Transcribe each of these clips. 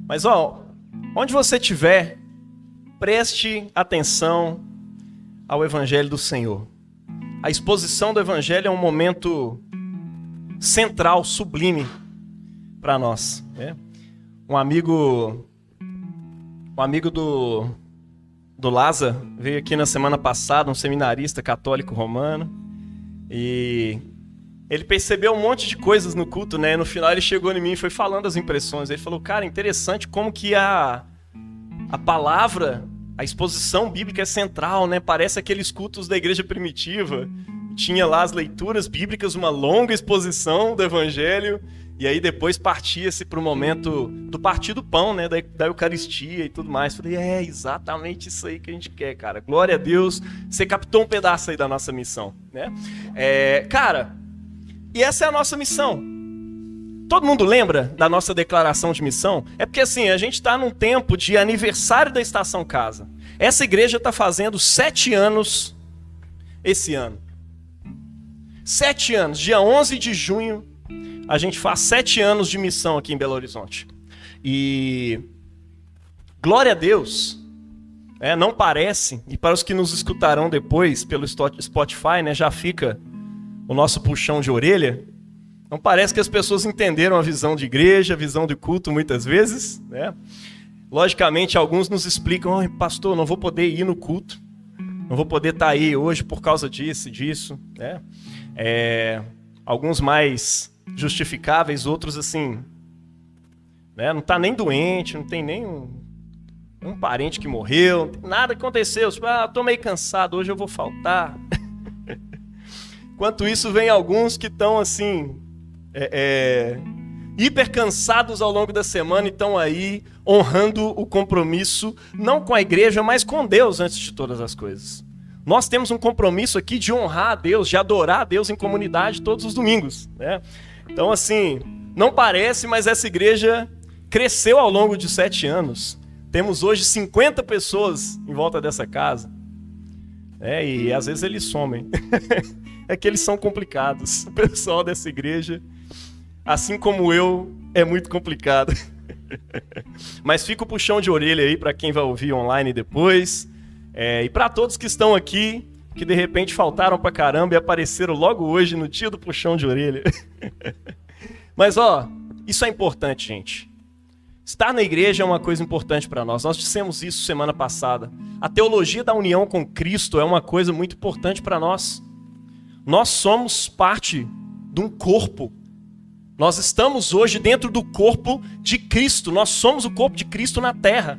Mas onde você estiver, preste atenção ao Evangelho do Senhor. A exposição do Evangelho é um momento central, sublime para nós. Né? Um amigo do Lázaro veio aqui na semana passada, um seminarista católico romano, e ele percebeu um monte de coisas no culto, né? No final ele chegou em mim e foi falando as impressões. Ele falou, cara, interessante como que a palavra, a exposição bíblica é central, né? Parece aqueles cultos da igreja primitiva. Tinha lá as leituras bíblicas, uma longa exposição do Evangelho, e aí depois partia-se para o momento do partir do pão, né? Da Eucaristia e tudo mais. Falei, é exatamente isso aí que a gente quer, cara. Glória a Deus, você captou um pedaço aí da nossa missão, né? Cara, e essa é a nossa missão. Todo mundo lembra da nossa declaração de missão? É porque assim, a gente está num tempo de aniversário da Estação Casa. Essa igreja está fazendo 7 anos esse ano. 7 anos, dia 11 de junho, a gente faz 7 anos de missão aqui em Belo Horizonte. E glória a Deus, não parece, e para os que nos escutarão depois pelo Spotify, né, já fica o nosso puxão de orelha, não parece que as pessoas entenderam a visão de igreja, a visão de culto muitas vezes. Né? Logicamente, alguns nos explicam, oh, pastor, não vou poder ir no culto, não vou poder estar aí hoje por causa disso. Né? Alguns mais justificáveis, outros assim, né? Não está nem doente, não tem nem um parente que morreu, nada aconteceu, estou meio cansado, hoje eu vou faltar. Enquanto isso, vem alguns que estão assim, hiper cansados ao longo da semana e estão aí honrando o compromisso, não com a igreja, mas com Deus antes de todas as coisas. Nós temos um compromisso aqui de honrar a Deus, de adorar a Deus em comunidade todos os domingos. Né? Então, assim, não parece, mas essa igreja cresceu ao longo de 7 anos. Temos hoje 50 pessoas em volta dessa casa. E às vezes eles somem. É que eles são complicados. O pessoal dessa igreja, assim como eu, é muito complicado. Mas fica o puxão de orelha aí para quem vai ouvir online depois. E para todos que estão aqui, que de repente faltaram pra caramba e apareceram logo hoje no dia do puxão de orelha. Mas isso é importante, gente. Estar na igreja é uma coisa importante para nós. Nós dissemos isso semana passada. A teologia da união com Cristo é uma coisa muito importante para nós. Nós somos parte de um corpo. Nós estamos hoje dentro do corpo de Cristo. Nós somos o corpo de Cristo na terra.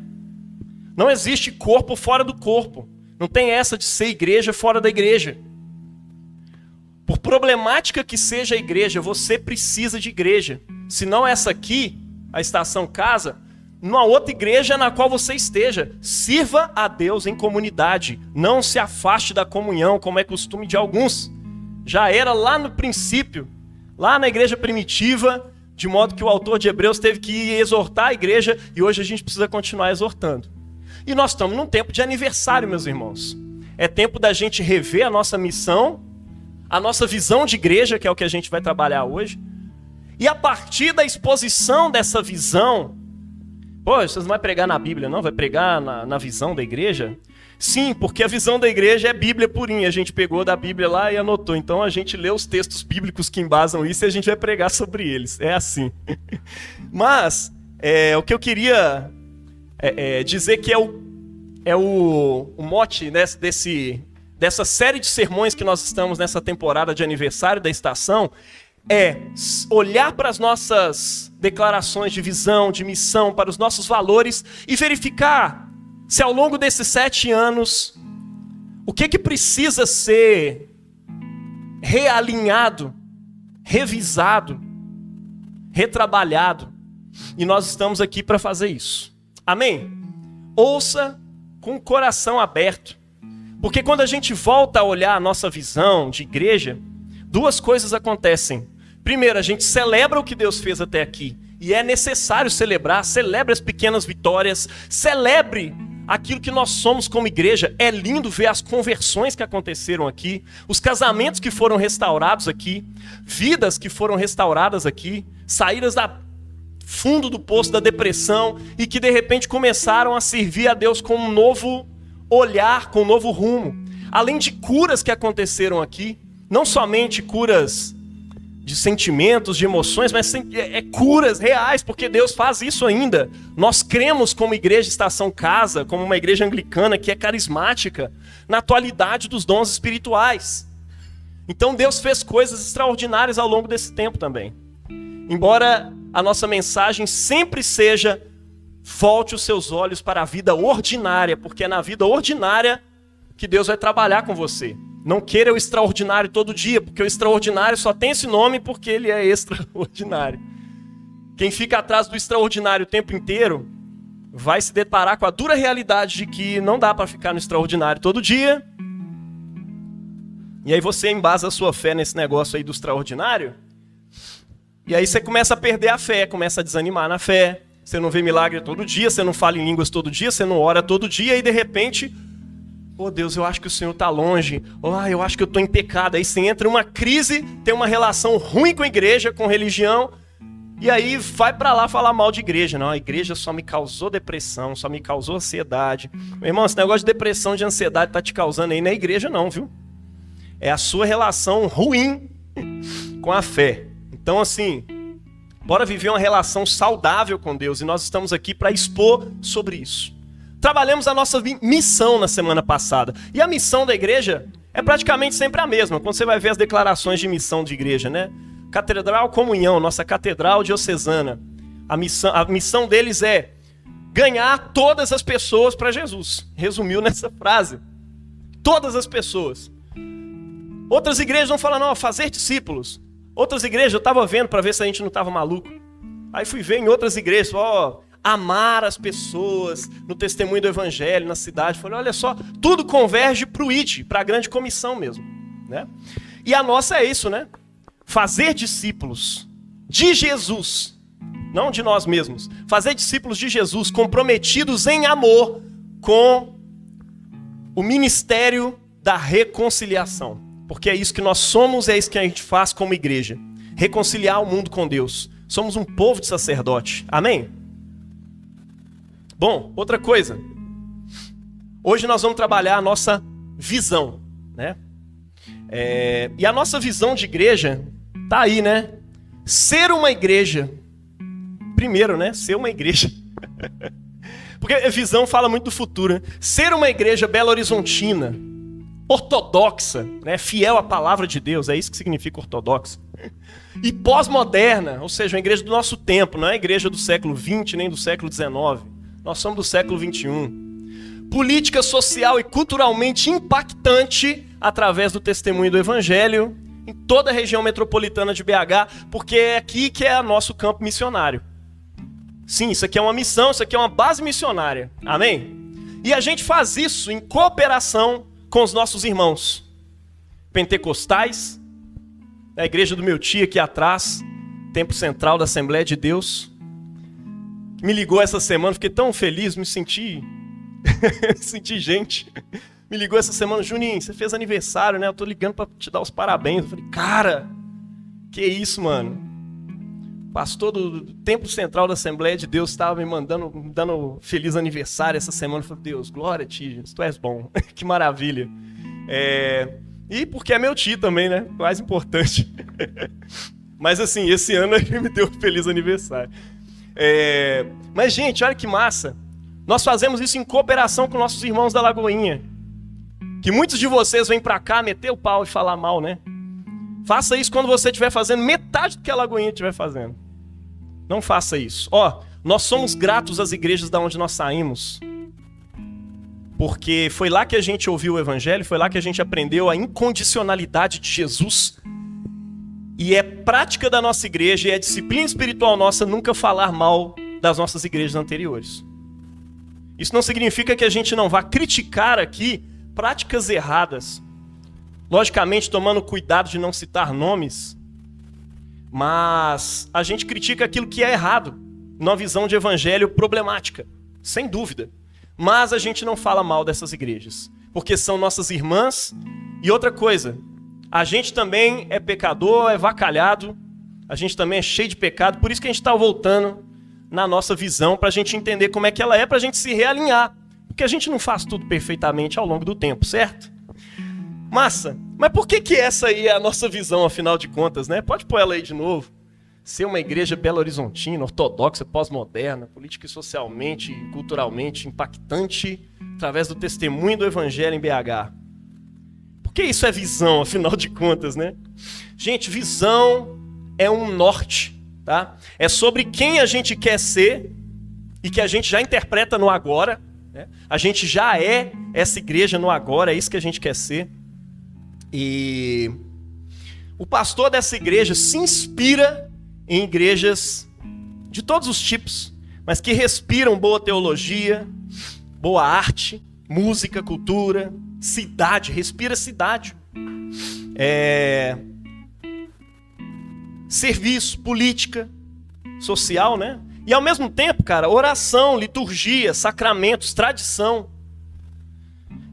Não existe corpo fora do corpo. Não tem essa de ser igreja fora da igreja. Por problemática que seja a igreja, você precisa de igreja. Se não essa aqui, a Estação Casa, numa outra igreja na qual você esteja. Sirva a Deus em comunidade. Não se afaste da comunhão, como é costume de alguns. Já era lá no princípio, lá na igreja primitiva, de modo que o autor de Hebreus teve que exortar a igreja e hoje a gente precisa continuar exortando. E nós estamos num tempo de aniversário, meus irmãos. É tempo da gente rever a nossa missão, a nossa visão de igreja, que é o que a gente vai trabalhar hoje. E a partir da exposição dessa visão... vocês não vão pregar na Bíblia, não? Vai pregar na visão da igreja? Sim, porque a visão da igreja é Bíblia purinha. A gente pegou da Bíblia lá e anotou. Então a gente lê os textos bíblicos que embasam isso e a gente vai pregar sobre eles. É assim. Mas o que eu queria... dizer que é o mote dessa série de sermões que nós estamos nessa temporada de aniversário da estação, é olhar para as nossas declarações de visão, de missão, para os nossos valores e verificar se ao longo desses 7 anos, o que precisa ser realinhado, revisado, retrabalhado. E nós estamos aqui para fazer isso. Amém? Ouça com o coração aberto. Porque quando a gente volta a olhar a nossa visão de igreja, 2 coisas acontecem. Primeiro, a gente celebra o que Deus fez até aqui. E é necessário celebrar. Celebre as pequenas vitórias. Celebre aquilo que nós somos como igreja. É lindo ver as conversões que aconteceram aqui. Os casamentos que foram restaurados aqui. Vidas que foram restauradas aqui. Saídas da fundo do poço da depressão e que de repente começaram a servir a Deus com um novo olhar, com um novo rumo. Além de curas que aconteceram aqui, não somente curas de sentimentos, de emoções, mas curas reais, porque Deus faz isso ainda. Nós cremos como igreja Estação Casa, como uma igreja anglicana que é carismática, na atualidade dos dons espirituais. Então Deus fez coisas extraordinárias ao longo desse tempo também. Embora a nossa mensagem sempre seja: volte os seus olhos para a vida ordinária, porque é na vida ordinária que Deus vai trabalhar com você. Não queira o extraordinário todo dia, porque o extraordinário só tem esse nome porque ele é extraordinário. Quem fica atrás do extraordinário o tempo inteiro vai se deparar com a dura realidade de que não dá para ficar no extraordinário todo dia. E aí você embasa a sua fé nesse negócio aí do extraordinário, e aí você começa a perder a fé, começa a desanimar na fé. Você não vê milagre todo dia, você não fala em línguas todo dia, você não ora todo dia, e de repente... oh Deus, eu acho que o Senhor está longe. Eu acho que eu estou em pecado. Aí você entra em uma crise, tem uma relação ruim com a igreja, com religião, e aí vai para lá falar mal de igreja. Não, a igreja só me causou depressão, só me causou ansiedade. Meu irmão, esse negócio de depressão, de ansiedade está te causando aí na igreja não, viu? É a sua relação ruim com a fé. Então assim, bora viver uma relação saudável com Deus, e nós estamos aqui para expor sobre isso. Trabalhamos a nossa missão na semana passada. E a missão da igreja é praticamente sempre a mesma. Quando você vai ver as declarações de missão de igreja, né? Catedral Comunhão, nossa catedral diocesana. A missão deles é ganhar todas as pessoas para Jesus. Resumiu nessa frase. Todas as pessoas. Outras igrejas vão falar, não, fazer discípulos. Outras igrejas, eu estava vendo para ver se a gente não estava maluco. Aí fui ver em outras igrejas, amar as pessoas no testemunho do evangelho, na cidade. Falei, olha só, tudo converge para o ID, para a grande comissão mesmo, né? E a nossa é isso, né? Fazer discípulos de Jesus, não de nós mesmos. Fazer discípulos de Jesus comprometidos em amor com o ministério da reconciliação. Porque é isso que nós somos, é isso que a gente faz como igreja. Reconciliar o mundo com Deus. Somos um povo de sacerdote. Amém? Bom, outra coisa. Hoje nós vamos trabalhar a nossa visão, né? E a nossa visão de igreja tá aí, né? Ser uma igreja. Primeiro, né? Ser uma igreja. Porque a visão fala muito do futuro, né? Ser uma igreja belo-horizontina, ortodoxa, né? Fiel à palavra de Deus, é isso que significa ortodoxa. E pós-moderna, ou seja, uma igreja do nosso tempo, não é a igreja do século XX nem do século XIX. Nós somos do século XXI. Política social e culturalmente impactante através do testemunho do evangelho em toda a região metropolitana de BH, porque é aqui que é o nosso campo missionário. Sim, isso aqui é uma missão, isso aqui é uma base missionária. Amém? E a gente faz isso em cooperação com os nossos irmãos pentecostais, a igreja do meu tio aqui atrás, Templo Central da Assembleia de Deus. Me ligou essa semana, fiquei tão feliz, me senti gente. Me ligou essa semana, Juninho, você fez aniversário, né? Eu tô ligando pra te dar os parabéns. Eu falei, cara, que isso, mano? Pastor do Templo Central da Assembleia de Deus estava me dando feliz aniversário essa semana. Eu falei, Deus, glória a ti, tu és bom. Que maravilha. E porque é meu tio também, né? Mais importante. Mas assim, esse ano ele me deu um feliz aniversário. Mas, gente, olha que massa. Nós fazemos isso em cooperação com nossos irmãos da Lagoinha. Que muitos de vocês vêm pra cá meter o pau e falar mal, né? Faça isso quando você estiver fazendo metade do que a Lagoinha estiver fazendo. Não faça isso. Nós somos gratos às igrejas da onde nós saímos. Porque foi lá que a gente ouviu o evangelho, foi lá que a gente aprendeu a incondicionalidade de Jesus. E é prática da nossa igreja, e é disciplina espiritual nossa nunca falar mal das nossas igrejas anteriores. Isso não significa que a gente não vá criticar aqui práticas erradas. Logicamente, tomando cuidado de não citar nomes, mas a gente critica aquilo que é errado, numa visão de evangelho problemática, sem dúvida. Mas a gente não fala mal dessas igrejas, porque são nossas irmãs. E outra coisa, a gente também é pecador, é vacalhado, a gente também é cheio de pecado, por isso que a gente está voltando na nossa visão, para a gente entender como é que ela é, para a gente se realinhar. Porque a gente não faz tudo perfeitamente ao longo do tempo, certo? Massa! Mas por que essa aí é a nossa visão, afinal de contas, né? Pode pôr ela aí de novo. Ser uma igreja belo-horizontina, ortodoxa, pós-moderna, política e socialmente e culturalmente impactante, através do testemunho do evangelho em BH. Por que isso é visão, afinal de contas, né? Gente, visão é um norte, tá? É sobre quem a gente quer ser e que a gente já interpreta no agora, né? A gente já é essa igreja no agora, é isso que a gente quer ser. E o pastor dessa igreja se inspira em igrejas de todos os tipos, mas que respiram boa teologia, boa arte, música, cultura, cidade, respira cidade. Serviço, política, social, né? E ao mesmo tempo, cara, oração, liturgia, sacramentos, tradição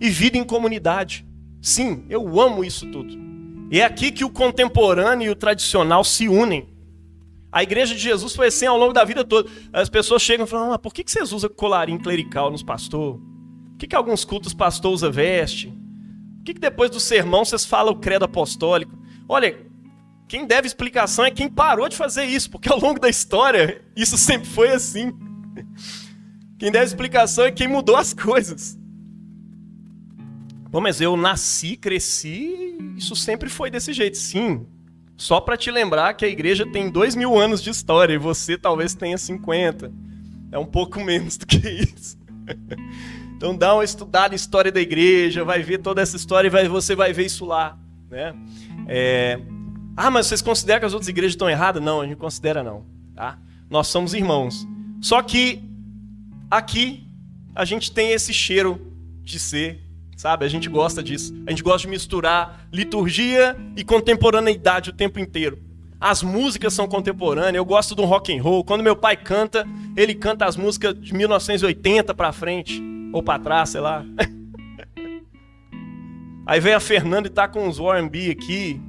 e vida em comunidade. Sim, eu amo isso tudo. E é aqui que o contemporâneo e o tradicional se unem. A igreja de Jesus foi assim ao longo da vida toda. As pessoas chegam e falam, por que vocês usam colarinho clerical nos pastores? Por que alguns cultos pastor usa veste? Por que depois do sermão vocês falam o credo apostólico? Olha, quem deve explicação é quem parou de fazer isso, porque ao longo da história isso sempre foi assim. Quem deve explicação é quem mudou as coisas. Bom, mas eu nasci, cresci, isso sempre foi desse jeito. Sim, só para te lembrar que a igreja tem 2000 anos de história e você talvez tenha 50. É um pouco menos do que isso. Então dá uma estudada em história da igreja, vai ver toda essa história e você vai ver isso lá, né? Mas vocês consideram que as outras igrejas estão erradas? Não, a gente considera não, tá? Nós somos irmãos. Só que aqui a gente tem esse cheiro de ser, sabe? A gente gosta disso. A gente gosta de misturar liturgia e contemporaneidade o tempo inteiro. As músicas são contemporâneas. Eu gosto do rock and roll. Quando meu pai canta, ele canta as músicas de 1980 pra frente. Ou pra trás, sei lá. Aí vem a Fernanda e tá com uns R&B aqui.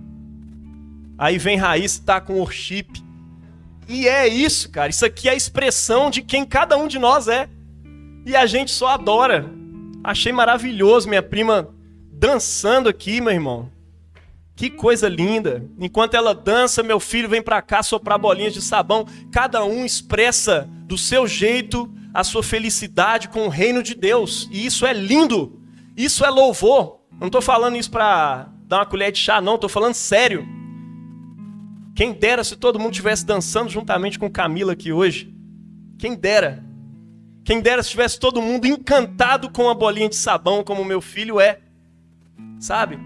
Aí vem Raíssa e tá com worship. E é isso, cara. Isso aqui é a expressão de quem cada um de nós é. E a gente só adora. Achei maravilhoso minha prima dançando aqui, meu irmão. Que coisa linda. Enquanto ela dança, meu filho vem pra cá soprar bolinhas de sabão. Cada um expressa do seu jeito a sua felicidade com o reino de Deus. E isso é lindo. Isso é louvor. Não tô falando isso pra dar uma colher de chá, não. Tô falando sério. Quem dera se todo mundo estivesse dançando juntamente com Camila aqui hoje. Quem dera. Quem dera se tivesse todo mundo encantado com a bolinha de sabão, como meu filho é. Sabe?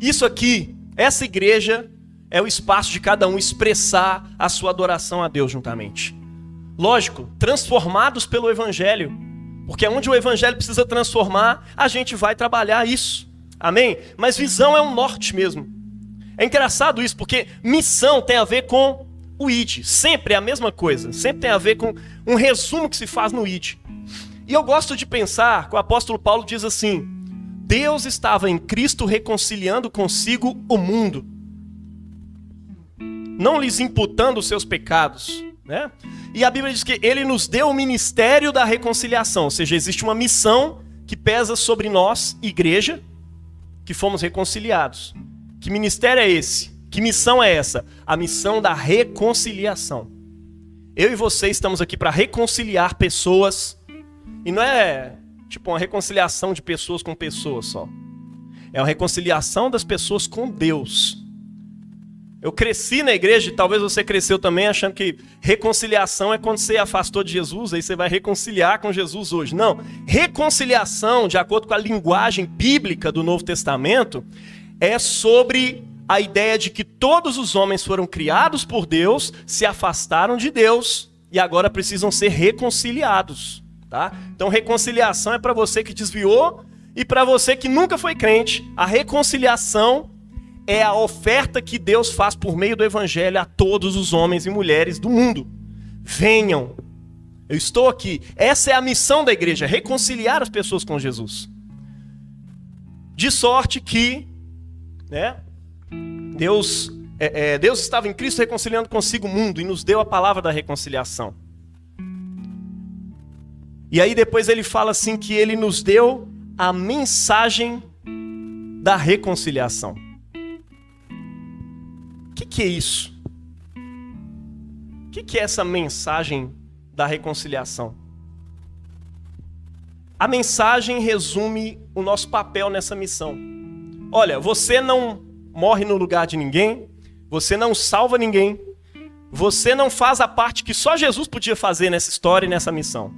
Isso aqui, essa igreja, é o espaço de cada um expressar a sua adoração a Deus juntamente. Lógico, transformados pelo Evangelho. Porque onde o Evangelho precisa transformar, a gente vai trabalhar isso. Amém? Mas visão é um norte mesmo. É engraçado isso, porque missão tem a ver com o ID. Sempre é a mesma coisa. Sempre tem a ver com um resumo que se faz no ID. E eu gosto de pensar que o apóstolo Paulo diz assim: Deus estava em Cristo reconciliando consigo o mundo, não lhes imputando os seus pecados, né? E a Bíblia diz que ele nos deu o ministério da reconciliação, ou seja, existe uma missão que pesa sobre nós, igreja, que fomos reconciliados. Que ministério é esse? Que missão é essa? A missão da reconciliação. Eu e você estamos aqui para reconciliar pessoas, e não é tipo uma reconciliação de pessoas com pessoas só. É uma reconciliação das pessoas com Deus. Eu cresci na igreja, e talvez você cresceu também achando que reconciliação é quando você afastou de Jesus, aí você vai reconciliar com Jesus hoje. Não, reconciliação, de acordo com a linguagem bíblica do Novo Testamento, é sobre a ideia de que todos os homens foram criados por Deus, se afastaram de Deus e agora precisam ser reconciliados. Tá? Então reconciliação é para você que desviou e para você que nunca foi crente. A reconciliação é a oferta que Deus faz por meio do Evangelho a todos os homens e mulheres do mundo. Venham, eu estou aqui. Essa é a missão da igreja, reconciliar as pessoas com Jesus. De sorte que, né, Deus Deus estava em Cristo reconciliando consigo o mundo e nos deu a palavra da reconciliação. E aí depois ele fala assim que ele nos deu a mensagem da reconciliação. O que é isso? O que é essa mensagem da reconciliação? A mensagem resume o nosso papel nessa missão. Olha, você não morre no lugar de ninguém, você não salva ninguém, você não faz a parte que só Jesus podia fazer nessa história e nessa missão.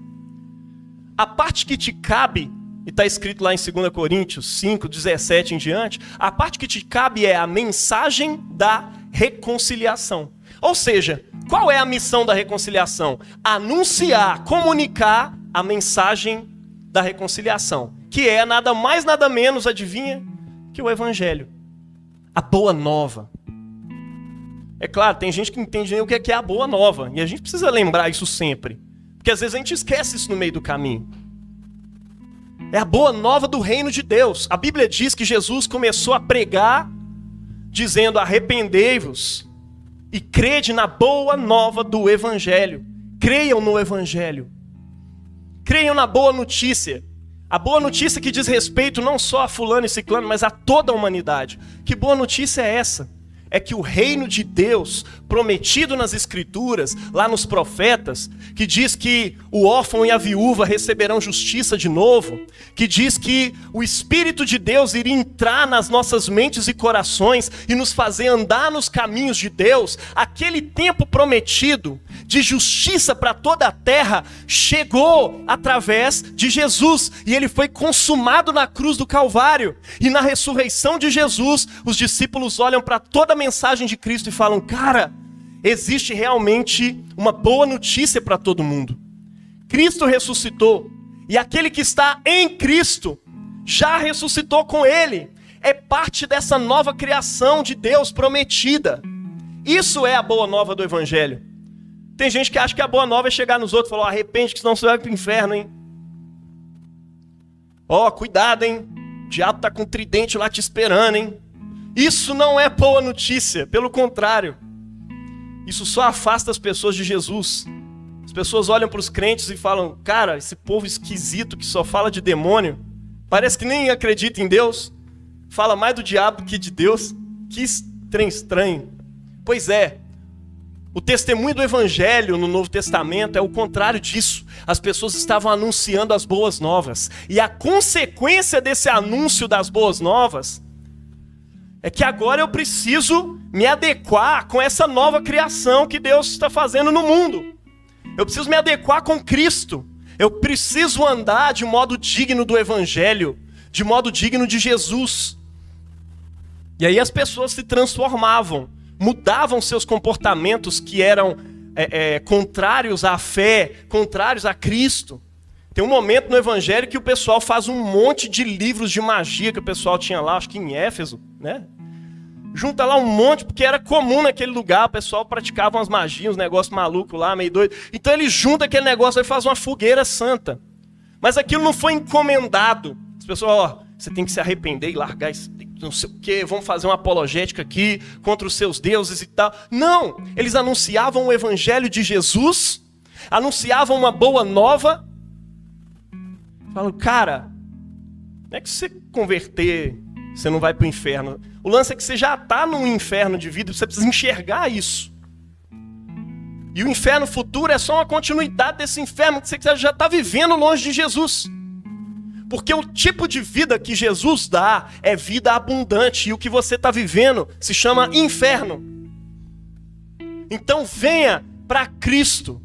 A parte que te cabe, e está escrito lá em 2 Coríntios 5, 17 em diante, a parte que te cabe é a mensagem da reconciliação. Ou seja, qual é a missão da reconciliação? Anunciar, comunicar a mensagem da reconciliação, que é nada mais, nada menos, adivinha, que o Evangelho. A boa nova. É claro, tem gente que não entende nem o que é a boa nova, e a gente precisa lembrar isso sempre, porque às vezes a gente esquece isso no meio do caminho. É a boa nova do reino de Deus. A Bíblia diz que Jesus começou a pregar, dizendo: arrependei-vos e crede na boa nova do Evangelho. Creiam no Evangelho. Creiam na boa notícia. A boa notícia que diz respeito não só a fulano e ciclano, mas a toda a humanidade. Que boa notícia é essa? É que o reino de Deus, prometido nas Escrituras, lá nos profetas, que diz que o órfão e a viúva receberão justiça de novo, que diz que o Espírito de Deus iria entrar nas nossas mentes e corações e nos fazer andar nos caminhos de Deus, aquele tempo prometido de justiça para toda a terra chegou através de Jesus, e ele foi consumado na cruz do Calvário. E na ressurreição de Jesus, os discípulos olham para toda a mensagem de Cristo e falam: cara, existe realmente uma boa notícia para todo mundo. Cristo ressuscitou, e aquele que está em Cristo já ressuscitou com ele. É parte dessa nova criação de Deus prometida. Isso é a boa nova do Evangelho. Tem gente que acha que a boa nova é chegar nos outros e falar: arrepende que senão você vai para o inferno, hein? Ó, cuidado, hein? O diabo está com um tridente lá te esperando, hein? Isso não é boa notícia, pelo contrário. Isso só afasta as pessoas de Jesus. As pessoas olham para os crentes e falam: cara, esse povo esquisito que só fala de demônio, parece que nem acredita em Deus, fala mais do diabo que de Deus. Que trem estranho. Pois é, o testemunho do Evangelho no Novo Testamento é o contrário disso. As pessoas estavam anunciando as boas novas, e a consequência desse anúncio das boas novas é que agora eu preciso me adequar com essa nova criação que Deus está fazendo no mundo. Eu preciso me adequar com Cristo. Eu preciso andar de modo digno do Evangelho, de modo digno de Jesus. E aí as pessoas se transformavam, mudavam seus comportamentos que eram contrários à fé, contrários a Cristo. Tem um momento no Evangelho que o pessoal faz um monte de livros de magia que o pessoal tinha lá, acho que em Éfeso, né? Junta lá um monte, porque era comum naquele lugar, o pessoal praticava umas magias, uns negócios malucos lá, meio doido. Então ele junta aquele negócio e faz uma fogueira santa. Mas aquilo não foi encomendado. As pessoas, ó, você tem que se arrepender e largar isso, não sei o quê, vamos fazer uma apologética aqui contra os seus deuses e tal. Não, eles anunciavam o Evangelho de Jesus, anunciavam uma boa nova. Falam: cara, não é que você converter, você não vai para o inferno. O lance é que você já está num inferno de vida, você precisa enxergar isso. E o inferno futuro é só uma continuidade desse inferno que você já está vivendo longe de Jesus. Porque o tipo de vida que Jesus dá é vida abundante, e o que você está vivendo se chama inferno. Então venha para Cristo.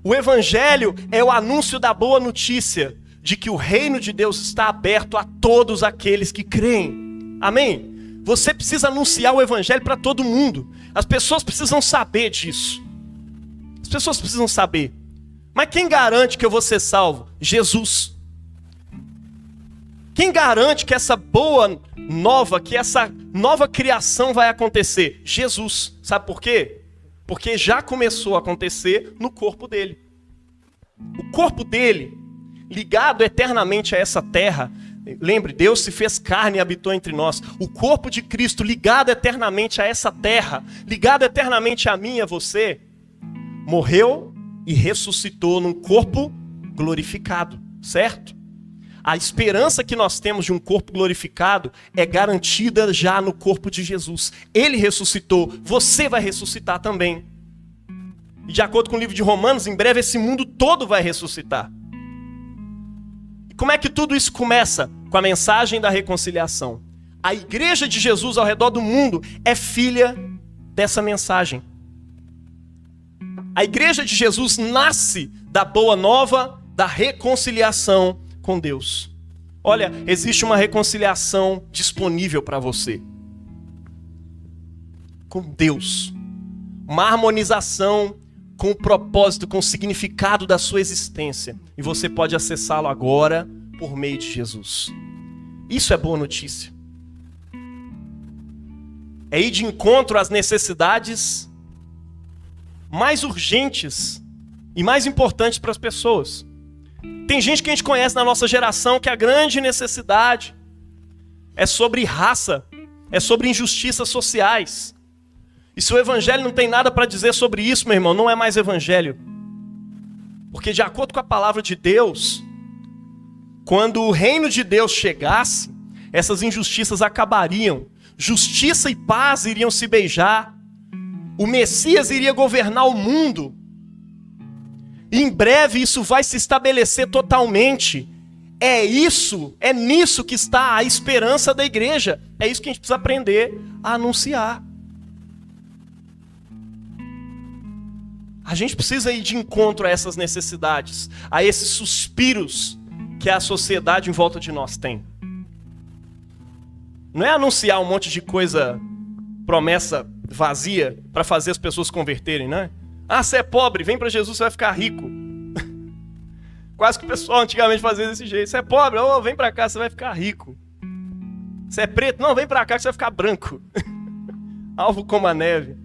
O Evangelho é o anúncio da boa notícia de que o reino de Deus está aberto a todos aqueles que creem. Amém? Você precisa anunciar o Evangelho para todo mundo. As pessoas precisam saber disso. As pessoas precisam saber. Mas quem garante que eu vou ser salvo? Jesus. Quem garante que essa boa nova, que essa nova criação vai acontecer? Jesus. Sabe por quê? Porque já começou a acontecer no corpo dele. O corpo dele, ligado eternamente a essa terra, Lembre, Deus se fez carne e habitou entre nós. O corpo de Cristo ligado eternamente a essa terra, ligado eternamente a mim e a você, morreu e ressuscitou num corpo glorificado, certo? A esperança que nós temos de um corpo glorificado é garantida já no corpo de Jesus. Ele ressuscitou, você vai ressuscitar também. E de acordo com o livro de Romanos, em breve esse mundo todo vai ressuscitar. E como é que tudo isso começa? Com a mensagem da reconciliação. A igreja de Jesus ao redor do mundo é filha dessa mensagem. A igreja de Jesus nasce da boa nova, da reconciliação com Deus. Olha, existe uma reconciliação disponível para você. Com Deus. Uma harmonização com o propósito, com o significado da sua existência. E você pode acessá-lo agora por meio de Jesus. Isso é boa notícia. É ir de encontro às necessidades mais urgentes e mais importantes para as pessoas. Tem gente que a gente conhece na nossa geração que a grande necessidade é sobre raça, é sobre injustiças sociais. E se o evangelho não tem nada para dizer sobre isso, meu irmão, não é mais evangelho. Porque de acordo com a palavra de Deus, quando o reino de Deus chegasse, essas injustiças acabariam. Justiça e paz iriam se beijar. O Messias iria governar o mundo. E em breve isso vai se estabelecer totalmente. É nisso que está a esperança da igreja. É isso que a gente precisa aprender a anunciar. A gente precisa ir de encontro a essas necessidades, a esses suspiros que a sociedade em volta de nós tem. Não é anunciar um monte de coisa, promessa vazia, para fazer as pessoas converterem, né? Ah, você é pobre, vem para Jesus, você vai ficar rico. Quase que o pessoal antigamente fazia desse jeito. Você é pobre, vem para cá, você vai ficar rico. Você é preto, não, vem para cá que você vai ficar branco. Alvo como a neve.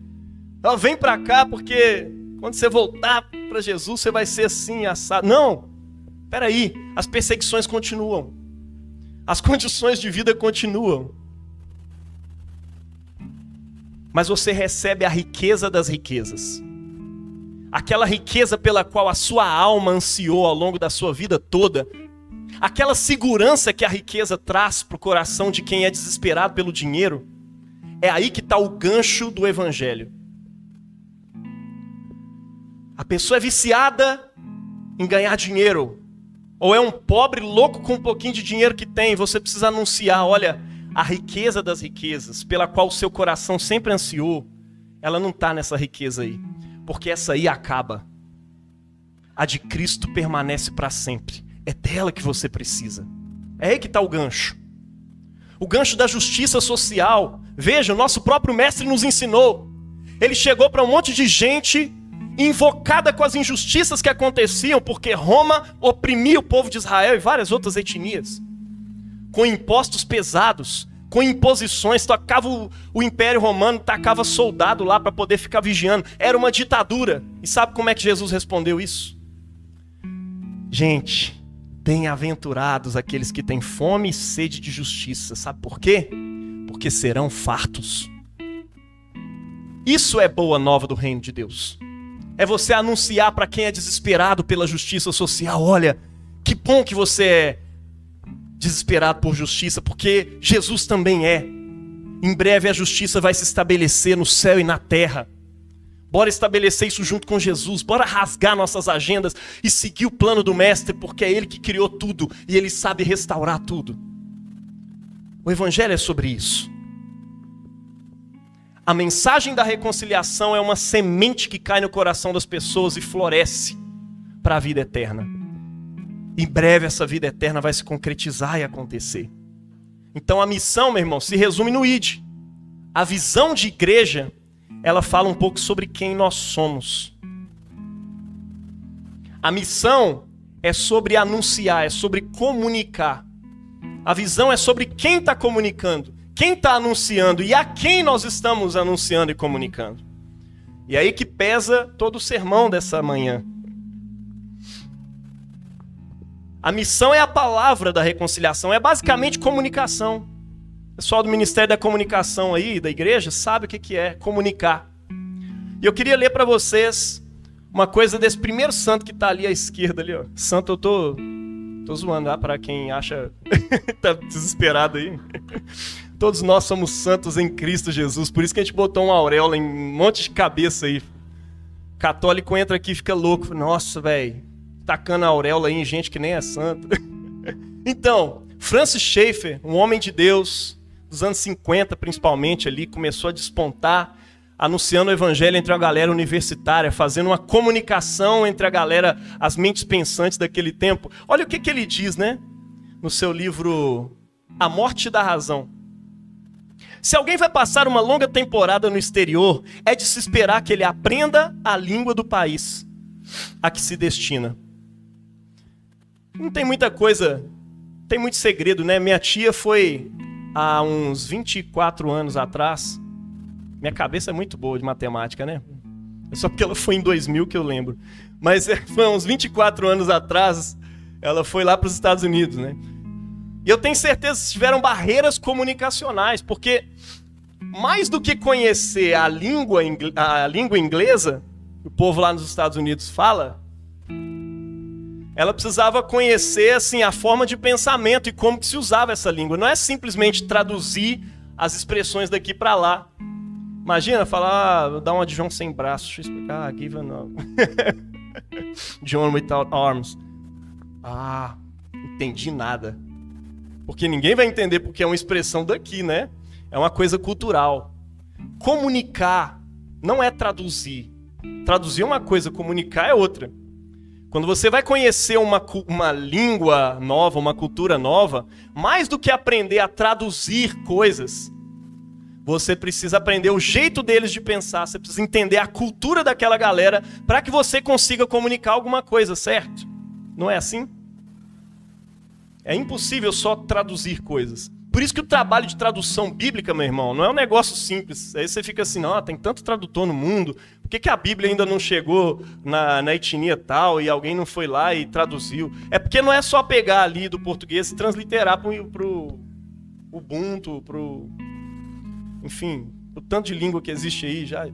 Então, vem para cá porque quando você voltar para Jesus, você vai ser assim, assado. Não, peraí, as perseguições continuam. As condições de vida continuam. Mas você recebe a riqueza das riquezas. Aquela riqueza pela qual a sua alma ansiou ao longo da sua vida toda. Aquela segurança que a riqueza traz para o coração de quem é desesperado pelo dinheiro. É aí que está o gancho do evangelho. A pessoa é viciada em ganhar dinheiro. Ou é um pobre louco com um pouquinho de dinheiro que tem. Você precisa anunciar, olha, a riqueza das riquezas, pela qual o seu coração sempre ansiou, ela não está nessa riqueza aí. Porque essa aí acaba. A de Cristo permanece para sempre. É dela que você precisa. É aí que está o gancho. O gancho da justiça social. Veja, o nosso próprio mestre nos ensinou. Ele chegou para um monte de gente invocada com as injustiças que aconteciam, porque Roma oprimia o povo de Israel e várias outras etnias. Com impostos pesados, com imposições, tocava o Império Romano, tacava soldado lá para poder ficar vigiando. Era uma ditadura. E sabe como é que Jesus respondeu isso? Gente, bem-aventurados aqueles que têm fome e sede de justiça. Sabe por quê? Porque serão fartos. Isso é boa nova do reino de Deus. É você anunciar para quem é desesperado pela justiça social, olha, que bom que você é desesperado por justiça, porque Jesus também é. Em breve a justiça vai se estabelecer no céu e na terra. Bora estabelecer isso junto com Jesus, bora rasgar nossas agendas e seguir o plano do mestre, porque é ele que criou tudo e ele sabe restaurar tudo. O evangelho é sobre isso. A mensagem da reconciliação é uma semente que cai no coração das pessoas e floresce para a vida eterna. Em breve essa vida eterna vai se concretizar e acontecer. Então a missão, meu irmão, se resume no ID. A visão de igreja, ela fala um pouco sobre quem nós somos. A missão é sobre anunciar, é sobre comunicar. A visão é sobre quem está comunicando. Quem está anunciando e a quem nós estamos anunciando e comunicando. E aí que pesa todo o sermão dessa manhã. A missão é a palavra da reconciliação, é basicamente comunicação. O pessoal do Ministério da Comunicação aí, da igreja, sabe o que é comunicar. E eu queria ler para vocês uma coisa desse primeiro santo que está ali à esquerda. Ali, ó. Santo, eu tô zoando, para quem acha tá desesperado aí. Todos nós somos santos em Cristo Jesus, por isso que a gente botou uma auréola em um monte de cabeça aí. Católico entra aqui e fica louco. Nossa, velho, tacando a auréola aí em gente que nem é santo. Então, Francis Schaeffer, um homem de Deus, dos anos 50 principalmente ali, começou a despontar, anunciando o evangelho entre a galera universitária, fazendo uma comunicação entre a galera, as mentes pensantes daquele tempo. Olha o que ele diz, né? No seu livro A Morte da Razão. Se alguém vai passar uma longa temporada no exterior, é de se esperar que ele aprenda a língua do país a que se destina. Não tem muita coisa, tem muito segredo, né? Minha tia foi há uns 24 anos atrás. Minha cabeça é muito boa de matemática, né? É só porque ela foi em 2000 que eu lembro. Mas foi uns 24 anos atrás, ela foi lá para os Estados Unidos, né? E eu tenho certeza que tiveram barreiras comunicacionais, porque mais do que conhecer a língua inglesa, que o povo lá nos Estados Unidos fala, ela precisava conhecer assim, a forma de pensamento e como que se usava essa língua. Não é simplesmente traduzir as expressões daqui para lá. Imagina falar, dar uma de João sem braço, deixa eu explicar, give an John without arms. Entendi nada. Porque ninguém vai entender porque é uma expressão daqui, né? É uma coisa cultural. Comunicar não é traduzir. Traduzir é uma coisa, comunicar é outra. Quando você vai conhecer uma língua nova, uma cultura nova, mais do que aprender a traduzir coisas, você precisa aprender o jeito deles de pensar, você precisa entender a cultura daquela galera para que você consiga comunicar alguma coisa, certo? Não é assim? É impossível só traduzir coisas. Por isso que o trabalho de tradução bíblica, meu irmão, não é um negócio simples. Aí você fica assim, não, tem tanto tradutor no mundo, por que a Bíblia ainda não chegou na etnia tal e alguém não foi lá e traduziu? É porque não é só pegar ali do português e transliterar pro Ubuntu, enfim, o tanto de língua que existe aí já.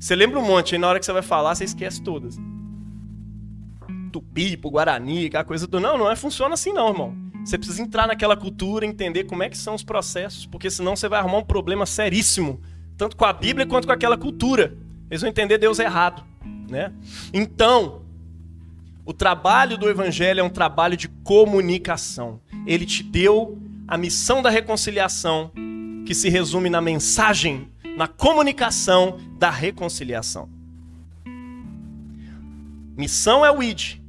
Você lembra um monte, aí na hora que você vai falar, você esquece todas. Tupi, pro Guarani, aquela coisa do... Não funciona assim não, irmão. Você precisa entrar naquela cultura, entender como é que são os processos, porque senão você vai arrumar um problema seríssimo, tanto com a Bíblia quanto com aquela cultura. Eles vão entender Deus errado, né? Então, o trabalho do Evangelho é um trabalho de comunicação. Ele te deu a missão da reconciliação, que se resume na mensagem, na comunicação da reconciliação. Missão é o id.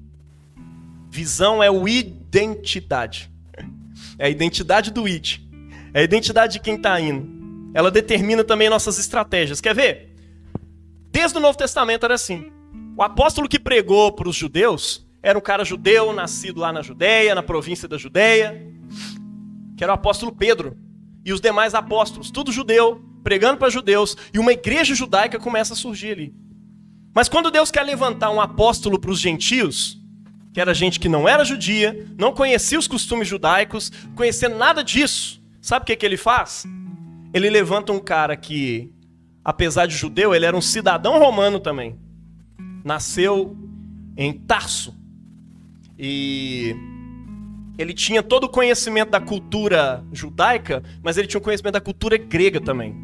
Visão é o identidade. É a identidade do id. É a identidade de quem está indo. Ela determina também nossas estratégias. Quer ver? Desde o Novo Testamento era assim. O apóstolo que pregou para os judeus era um cara judeu, nascido lá na Judéia, na província da Judéia, que era o apóstolo Pedro. E os demais apóstolos, tudo judeu, pregando para judeus. E uma igreja judaica começa a surgir ali. Mas quando Deus quer levantar um apóstolo para os gentios, que era gente que não era judia, não conhecia os costumes judaicos, conhecia nada disso, sabe o que ele faz? Ele levanta um cara que, apesar de judeu, ele era um cidadão romano também. Nasceu em Tarso. E ele tinha todo o conhecimento da cultura judaica, mas ele tinha o conhecimento da cultura grega também.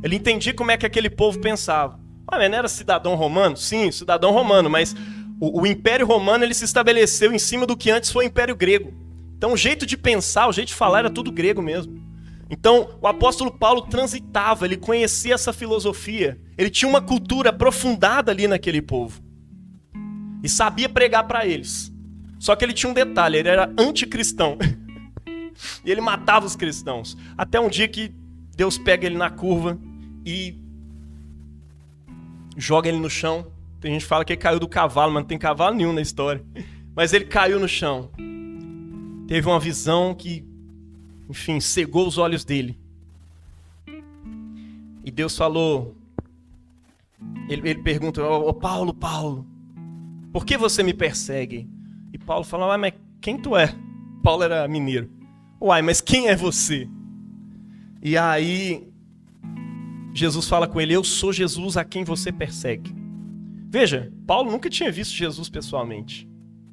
Ele entendia como é que aquele povo pensava. Mas não era cidadão romano? Sim, cidadão romano, mas o Império Romano ele se estabeleceu em cima do que antes foi o Império Grego. Então o jeito de pensar, o jeito de falar era tudo grego mesmo. Então o apóstolo Paulo transitava, ele conhecia essa filosofia, ele tinha uma cultura aprofundada ali naquele povo. E sabia pregar para eles. Só que ele tinha um detalhe, ele era anticristão. E ele matava os cristãos. Até um dia que Deus pega ele na curva e joga ele no chão. Tem gente que fala que ele caiu do cavalo, mas não tem cavalo nenhum na história. Mas ele caiu no chão. Teve uma visão que, enfim, cegou os olhos dele. E Deus falou... Ele pergunta, Paulo, por que você me persegue? E Paulo fala, mas quem tu é? Paulo era mineiro. Uai, mas quem é você? E aí, Jesus fala com ele, eu sou Jesus a quem você persegue. Veja, Paulo nunca tinha visto Jesus pessoalmente.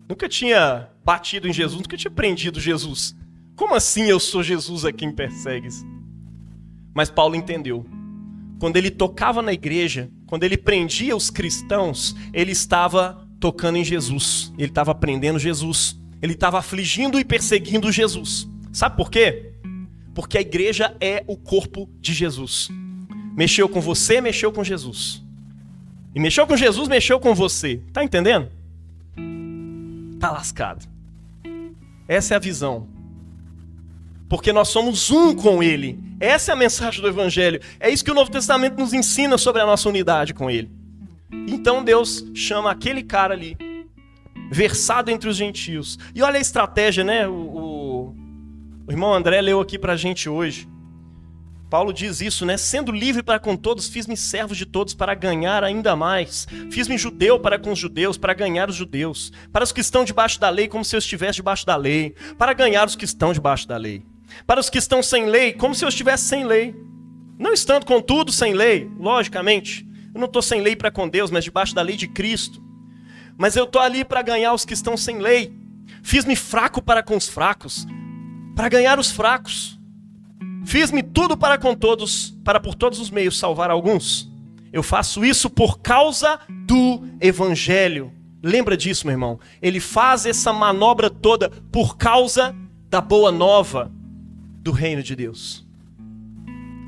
Nunca tinha batido em Jesus, nunca tinha prendido Jesus. Como assim eu sou Jesus a quem persegues? Mas Paulo entendeu. Quando ele tocava na igreja, quando ele prendia os cristãos, ele estava tocando em Jesus. Ele estava prendendo Jesus. Ele estava afligindo e perseguindo Jesus. Sabe por quê? Porque a igreja é o corpo de Jesus. Mexeu com você, mexeu com Jesus. E mexeu com Jesus, mexeu com você. Tá entendendo? Tá lascado. Essa é a visão. Porque nós somos um com Ele. Essa é a mensagem do Evangelho. É isso que o Novo Testamento nos ensina sobre a nossa unidade com Ele. Então Deus chama aquele cara ali, versado entre os gentios. E olha a estratégia, né? O irmão André leu aqui pra gente hoje. Paulo diz isso, né? Sendo livre para com todos, fiz-me servo de todos para ganhar ainda mais. Fiz-me judeu para com os judeus, para ganhar os judeus. Para os que estão debaixo da lei, como se eu estivesse debaixo da lei. Para ganhar os que estão debaixo da lei. Para os que estão sem lei, como se eu estivesse sem lei. Não estando, contudo, sem lei, logicamente. Eu não estou sem lei para com Deus, mas debaixo da lei de Cristo. Mas eu estou ali para ganhar os que estão sem lei. Fiz-me fraco para com os fracos, para ganhar os fracos. Fiz-me tudo para com todos, para por todos os meios salvar alguns. Eu faço isso por causa do Evangelho. Lembra disso, meu irmão? Ele faz essa manobra toda por causa da boa nova do reino de Deus.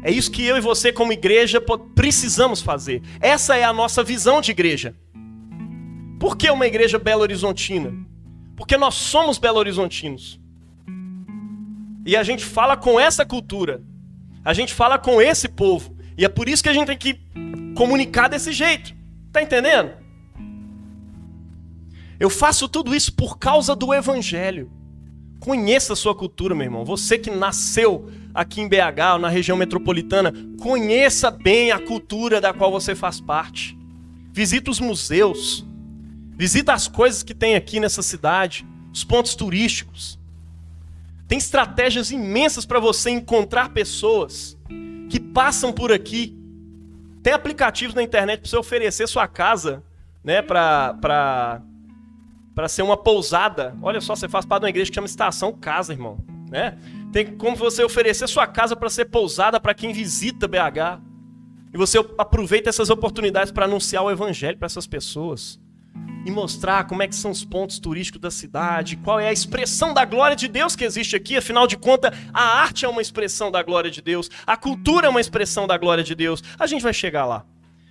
É isso que eu e você como igreja precisamos fazer. Essa é a nossa visão de igreja. Por que uma igreja belo-horizontina? Porque nós somos belo-horizontinos. E a gente fala com essa cultura. A gente fala com esse povo. E é por isso que a gente tem que comunicar desse jeito. Tá entendendo? Eu faço tudo isso por causa do Evangelho. Conheça a sua cultura, meu irmão. Você que nasceu aqui em BH, ou na região metropolitana, conheça bem a cultura da qual você faz parte. Visita os museus. Visita as coisas que tem aqui nessa cidade. Os pontos turísticos. Tem estratégias imensas para você encontrar pessoas que passam por aqui. Tem aplicativos na internet para você oferecer sua casa, né, para ser uma pousada. Olha só, você faz parte de uma igreja que chama Estação Casa, irmão. Né? Tem como você oferecer sua casa para ser pousada para quem visita BH. E você aproveita essas oportunidades para anunciar o Evangelho para essas pessoas. E mostrar como é que são os pontos turísticos da cidade, qual é a expressão da glória de Deus que existe aqui. Afinal de contas, a arte é uma expressão da glória de Deus, a cultura é uma expressão da glória de Deus. A gente vai chegar lá.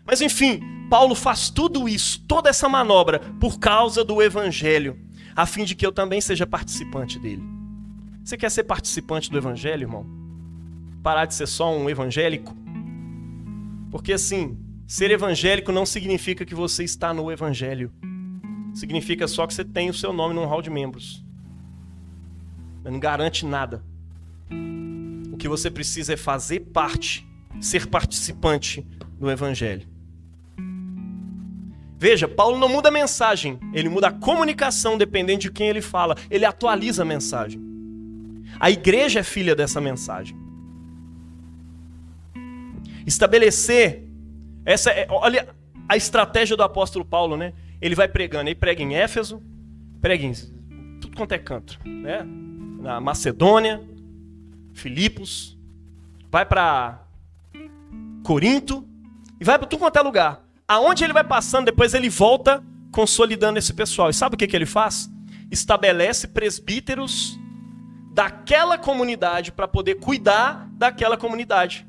Mas enfim, Paulo faz tudo isso, toda essa manobra, por causa do Evangelho, a fim de que eu também seja participante dele. Você quer ser participante do Evangelho, irmão? Parar de ser só um evangélico? Porque assim, ser evangélico não significa que você está no Evangelho. Significa só que você tem o seu nome num hall de membros. Não garante nada. O que você precisa é fazer parte, ser participante do Evangelho. Veja, Paulo não muda a mensagem, ele muda a comunicação dependendo de quem ele fala. Ele atualiza a mensagem. A igreja é filha dessa mensagem. Estabelecer, olha a estratégia do apóstolo Paulo, né? Ele vai pregando, ele prega em Éfeso, prega em tudo quanto é canto, né? Na Macedônia, Filipos, vai para Corinto e vai para tudo quanto é lugar. Aonde ele vai passando, depois ele volta consolidando esse pessoal. E sabe o que ele faz? Estabelece presbíteros daquela comunidade para poder cuidar daquela comunidade.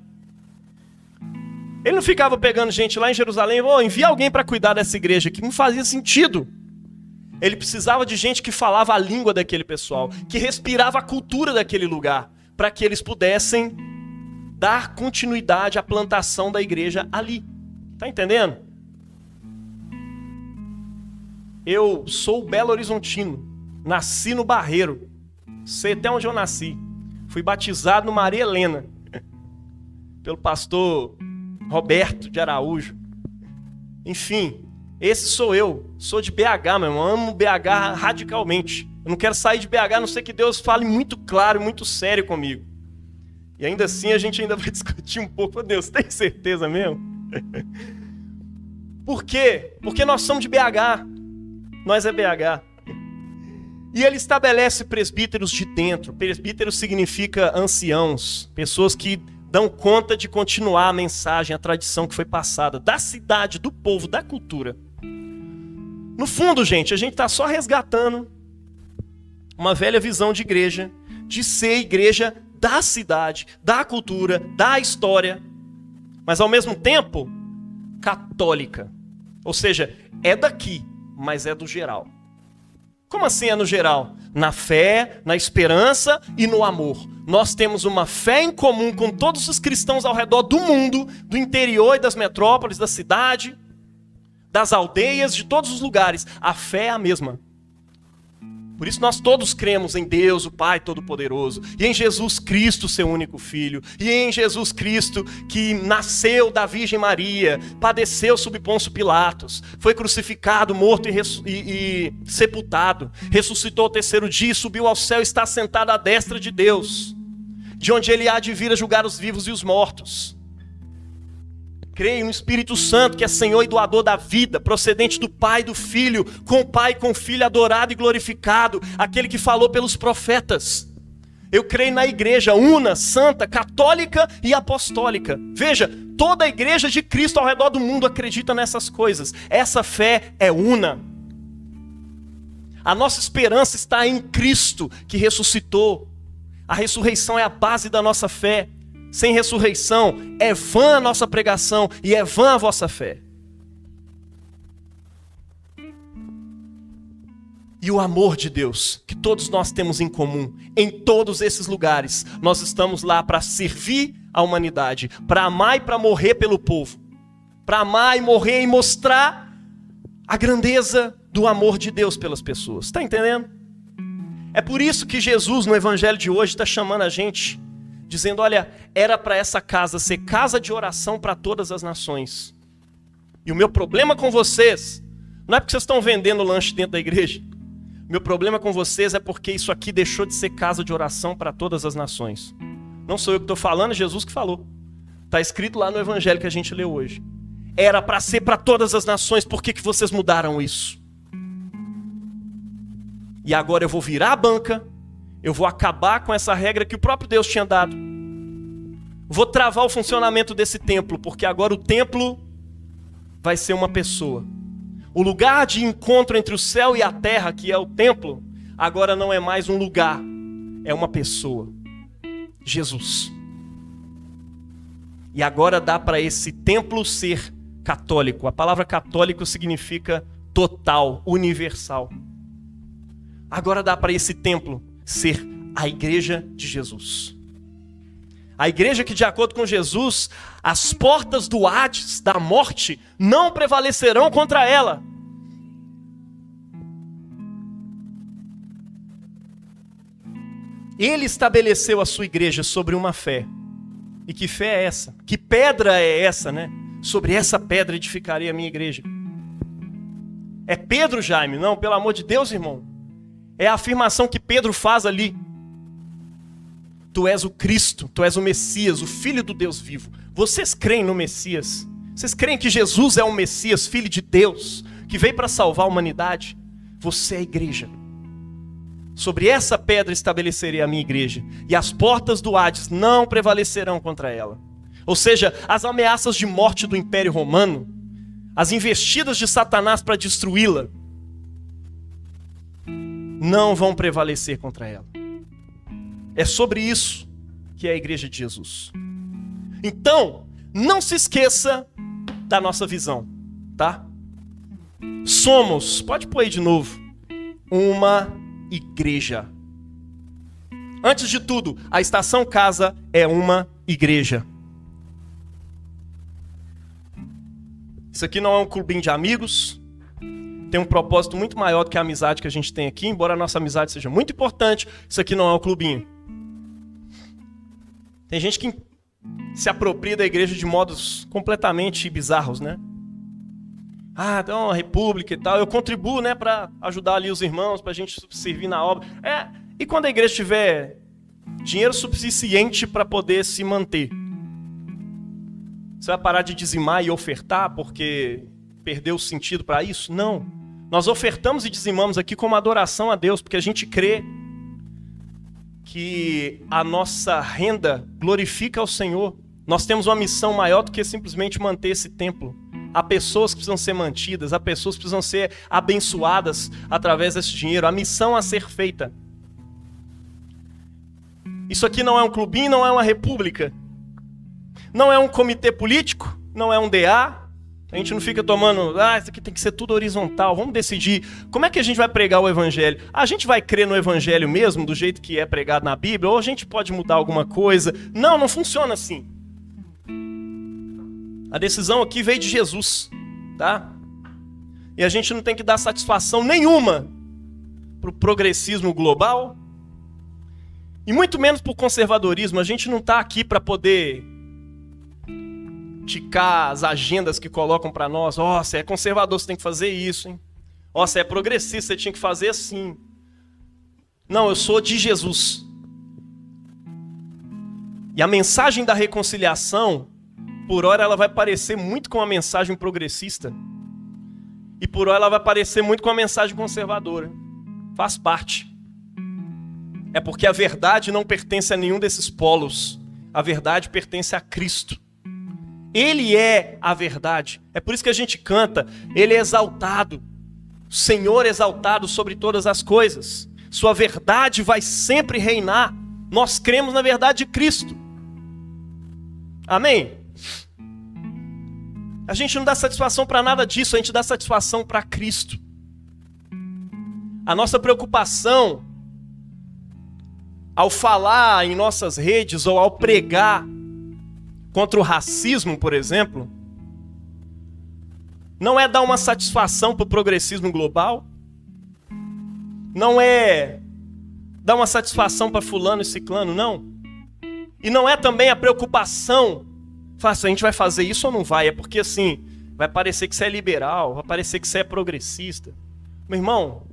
Ele não ficava pegando gente lá em Jerusalém, envia alguém para cuidar dessa igreja, que não fazia sentido. Ele precisava de gente que falava a língua daquele pessoal, que respirava a cultura daquele lugar, para que eles pudessem dar continuidade à plantação da igreja ali. Tá entendendo? Eu sou belo-horizontino, nasci no Barreiro, sei até onde eu nasci. Fui batizado no Maria Helena, pelo pastor Roberto de Araújo. Enfim, esse sou eu. Sou de BH, meu irmão. Amo BH radicalmente. Eu não quero sair de BH, a não ser que Deus fale muito claro, muito sério comigo. E ainda assim a gente ainda vai discutir um pouco. Deus, tem certeza mesmo? Por quê? Porque nós somos de BH. Nós é BH. E ele estabelece presbíteros de dentro. Presbítero significa anciãos. Pessoas que dão conta de continuar a mensagem, a tradição que foi passada. Da cidade, do povo, da cultura. No fundo, gente, a gente está só resgatando uma velha visão de igreja. De ser igreja da cidade, da cultura, da história, mas ao mesmo tempo católica. Ou seja, é daqui, mas é do geral. Como assim é no geral? Na fé, na esperança e no amor. Nós temos uma fé em comum com todos os cristãos ao redor do mundo, do interior e das metrópoles, da cidade, das aldeias, de todos os lugares. A fé é a mesma. Por isso nós todos cremos em Deus, o Pai Todo-Poderoso, e em Jesus Cristo, seu único Filho, e em Jesus Cristo que nasceu da Virgem Maria, padeceu sob Pôncio Pilatos, foi crucificado, morto e sepultado, ressuscitou ao terceiro dia, subiu ao céu e está sentado à destra de Deus, de onde ele há de vir a julgar os vivos e os mortos. Creio no Espírito Santo, que é Senhor e doador da vida, procedente do Pai e do Filho, com o Pai e com o Filho adorado e glorificado, aquele que falou pelos profetas. Eu creio na igreja una, santa, católica e apostólica. Veja, toda a igreja de Cristo ao redor do mundo acredita nessas coisas. Essa fé é una. A nossa esperança está em Cristo, que ressuscitou. A ressurreição é a base da nossa fé. Sem ressurreição, é vã a nossa pregação e é vã a vossa fé. E o amor de Deus, que todos nós temos em comum, em todos esses lugares, nós estamos lá para servir a humanidade, para amar e para morrer pelo povo, para amar e morrer e mostrar a grandeza do amor de Deus pelas pessoas. Está entendendo? É por isso que Jesus, no evangelho de hoje, está chamando a gente, dizendo, olha, era para essa casa ser casa de oração para todas as nações. E o meu problema com vocês, não é porque vocês estão vendendo lanche dentro da igreja. Meu problema com vocês é porque isso aqui deixou de ser casa de oração para todas as nações. Não sou eu que estou falando, é Jesus que falou. Está escrito lá no evangelho que a gente leu hoje. Era para ser para todas as nações, por que vocês mudaram isso? E agora eu vou virar a banca, eu vou acabar com essa regra que o próprio Deus tinha dado. Vou travar o funcionamento desse templo, porque agora o templo vai ser uma pessoa. O lugar de encontro entre o céu e a terra, que é o templo, agora não é mais um lugar, é uma pessoa. Jesus. E agora dá para esse templo ser católico. A palavra católico significa total, universal. Agora dá para esse templo ser a igreja de Jesus. A igreja que, de acordo com Jesus, as portas do Hades, da morte, não prevalecerão contra ela. Ele estabeleceu a sua igreja sobre uma fé. E que fé é essa? Que pedra é essa, né? Sobre essa pedra edificarei a minha igreja. É Pedro, Jaime? Não, pelo amor de Deus, irmão. É a afirmação que Pedro faz ali. Tu és o Cristo, tu és o Messias, o Filho do Deus vivo. Vocês creem no Messias? Vocês creem que Jesus é o Messias, Filho de Deus, que veio para salvar a humanidade? Você é a igreja. Sobre essa pedra estabelecerei a minha igreja, e as portas do Hades não prevalecerão contra ela. Ou seja, as ameaças de morte do Império Romano, as investidas de Satanás para destruí-la, não vão prevalecer contra ela. É sobre isso que é a igreja de Jesus. Então, não se esqueça da nossa visão, tá? Somos, pode pôr aí de novo, uma igreja. Antes de tudo, a Estação Casa é uma igreja. Isso aqui não é um clubinho de amigos. Tem um propósito muito maior do que a amizade que a gente tem aqui. Embora a nossa amizade seja muito importante, isso aqui não é um clubinho. Tem gente que se apropria da igreja de modos completamente bizarros, né? Então a república e tal, eu contribuo, né, para ajudar ali os irmãos, para a gente servir na obra. E quando a igreja tiver dinheiro suficiente para poder se manter, você vai parar de dizimar e ofertar porque perdeu o sentido para isso? Não. Nós ofertamos e dizimamos aqui como adoração a Deus, porque a gente crê que a nossa renda glorifica ao Senhor. Nós temos uma missão maior do que simplesmente manter esse templo. Há pessoas que precisam ser mantidas, há pessoas que precisam ser abençoadas através desse dinheiro. A missão a ser feita. Isso aqui não é um clubinho, não é uma república. Não é um comitê político, não é um DA. A gente não fica tomando, isso aqui tem que ser tudo horizontal. Vamos decidir como é que a gente vai pregar o evangelho. A gente vai crer no evangelho mesmo, do jeito que é pregado na Bíblia, ou a gente pode mudar alguma coisa. Não funciona assim. A decisão aqui veio de Jesus, tá? E a gente não tem que dar satisfação nenhuma para o progressismo global e muito menos para o conservadorismo. A gente não está aqui para poder ticar as agendas que colocam para nós. Você é conservador, você tem que fazer isso, hein? Você é progressista, você tinha que fazer assim. Não, eu sou de Jesus. E a mensagem da reconciliação, por hora ela vai parecer muito com a mensagem progressista. E por hora ela vai parecer muito com a mensagem conservadora. Faz parte. É porque a verdade não pertence a nenhum desses polos. A verdade pertence a Cristo. Ele é a verdade. É por isso que a gente canta, Ele é exaltado. O Senhor é exaltado sobre todas as coisas. Sua verdade vai sempre reinar. Nós cremos na verdade de Cristo. Amém? A gente não dá satisfação para nada disso, a gente dá satisfação para Cristo. A nossa preocupação ao falar em nossas redes ou ao pregar contra o racismo, por exemplo, não é dar uma satisfação para o progressismo global, não é dar uma satisfação para fulano e ciclano, não. E não é também a preocupação, a gente vai fazer isso ou não vai? É porque assim, vai parecer que você é liberal, vai parecer que você é progressista. Meu irmão,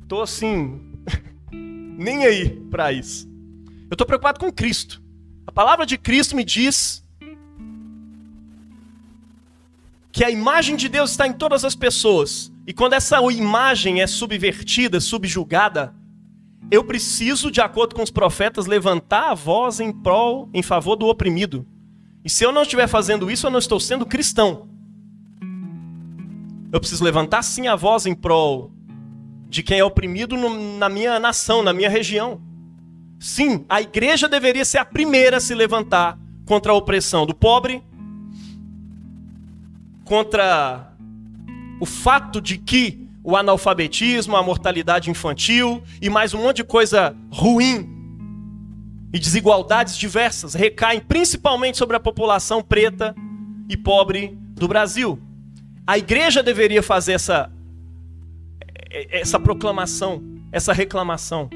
tô assim, nem aí para isso. Eu tô preocupado com Cristo. A palavra de Cristo me diz que a imagem de Deus está em todas as pessoas. E quando essa imagem é subvertida, subjugada, eu preciso, de acordo com os profetas, levantar a voz em favor do oprimido. E se eu não estiver fazendo isso, eu não estou sendo cristão. Eu preciso levantar sim a voz em prol de quem é oprimido na minha nação, na minha região. Sim, a igreja deveria ser a primeira a se levantar contra a opressão do pobre, contra o fato de que o analfabetismo, a mortalidade infantil e mais um monte de coisa ruim e desigualdades diversas recaem principalmente sobre a população preta e pobre do Brasil. A igreja deveria fazer essa proclamação, essa reclamação.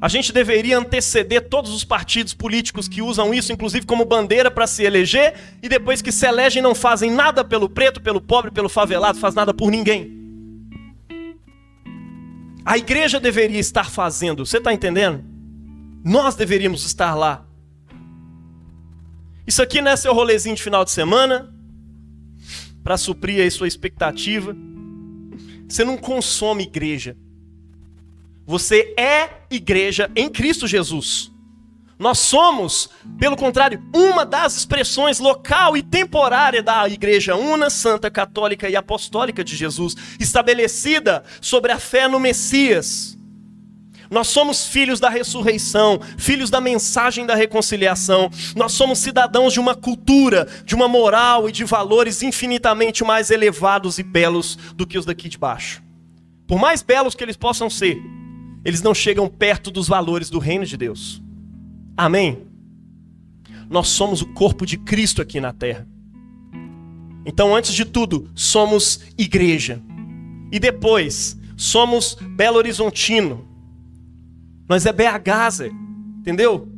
A gente deveria anteceder todos os partidos políticos que usam isso, inclusive como bandeira para se eleger, e depois que se elegem não fazem nada pelo preto, pelo pobre, pelo favelado, faz nada por ninguém. A igreja deveria estar fazendo, você está entendendo? Nós deveríamos estar lá. Isso aqui não é seu rolezinho de final de semana, para suprir aí sua expectativa. Você não consome igreja. Você é igreja em Cristo Jesus. Nós somos, pelo contrário, uma das expressões local e temporária da Igreja Una, Santa, Católica e Apostólica de Jesus, estabelecida sobre a fé no Messias. Nós somos filhos da ressurreição, filhos da mensagem da reconciliação. Nós somos cidadãos de uma cultura, de uma moral e de valores infinitamente mais elevados e belos do que os daqui de baixo. Por mais belos que eles possam ser, eles não chegam perto dos valores do reino de Deus. Amém? Nós somos o corpo de Cristo aqui na terra. Então, antes de tudo, somos igreja. E depois, somos Belo Horizontino. Nós é BH, Zé. Entendeu?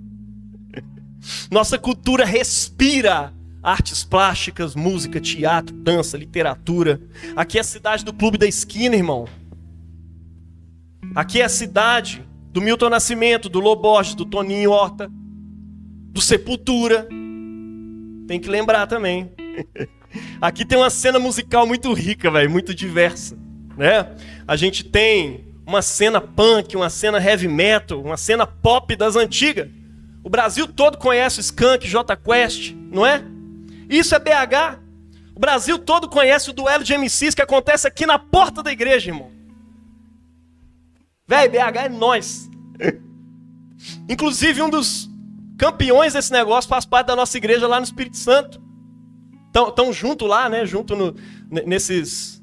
Nossa cultura respira artes plásticas, música, teatro, dança, literatura. Aqui é a cidade do Clube da Esquina, irmão. Aqui é a cidade do Milton Nascimento, do Loborges, do Toninho Horta, do Sepultura. Tem que lembrar também. Aqui tem uma cena musical muito rica, velho, muito diversa, né? A gente tem uma cena punk, uma cena heavy metal, uma cena pop das antigas. O Brasil todo conhece o Skank, Jota Quest, não é? Isso é BH. O Brasil todo conhece o duelo de MCs que acontece aqui na porta da igreja, irmão. Véi, BH é nós. Inclusive, um dos campeões desse negócio faz parte da nossa igreja lá no Espírito Santo. Estão junto lá, né? Junto nesses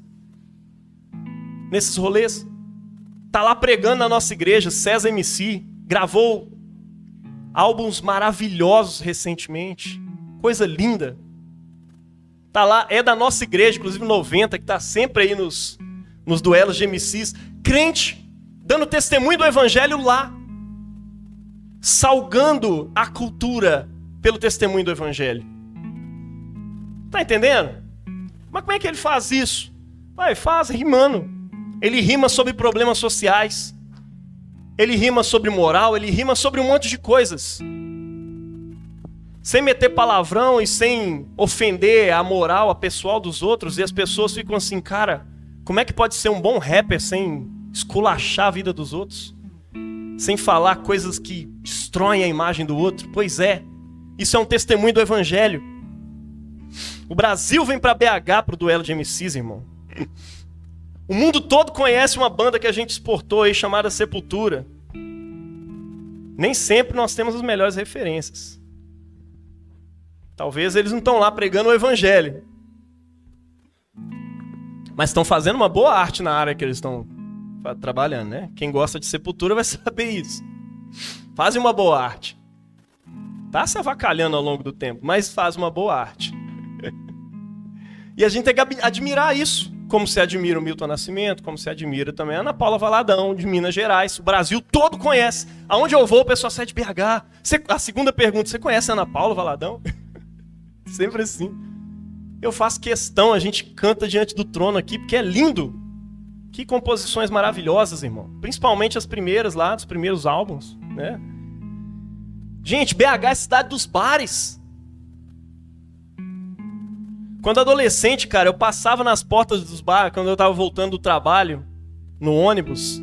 rolês. Tá lá pregando na nossa igreja, César MC. Gravou álbuns maravilhosos recentemente. Coisa linda. Tá lá, é da nossa igreja, inclusive 90, que tá sempre aí nos duelos de MCs. Crente, dando testemunho do evangelho lá. Salgando a cultura pelo testemunho do evangelho. Tá entendendo? Mas como é que ele faz isso? Faz rimando. Ele rima sobre problemas sociais. Ele rima sobre moral. Ele rima sobre um monte de coisas. Sem meter palavrão e sem ofender a moral, a pessoal dos outros. E as pessoas ficam assim, cara, como é que pode ser um bom rapper sem esculachar a vida dos outros? Sem falar coisas que destroem a imagem do outro? Pois é, isso é um testemunho do evangelho. O Brasil vem para BH pro duelo de MCs, irmão. O mundo todo conhece uma banda que a gente exportou aí chamada Sepultura. Nem sempre nós temos as melhores referências. Talvez eles não estão lá pregando o evangelho. Mas estão fazendo uma boa arte na área que eles estão trabalhando, né? Quem gosta de Sepultura vai saber isso. Fazem uma boa arte. Tá se avacalhando ao longo do tempo, mas faz uma boa arte. E a gente tem que admirar isso. Como se admira o Milton Nascimento, como se admira também a Ana Paula Valadão, de Minas Gerais. O Brasil todo conhece. Aonde eu vou, o pessoal sai de BH. A segunda pergunta, você conhece a Ana Paula Valadão? Sempre assim. Eu faço questão, a gente canta diante do trono aqui, porque é lindo. Que composições maravilhosas, irmão. Principalmente as primeiras lá, dos primeiros álbuns, né? Gente, BH é a cidade dos bares. Quando adolescente, cara, eu passava nas portas dos bares, quando eu tava voltando do trabalho, no ônibus.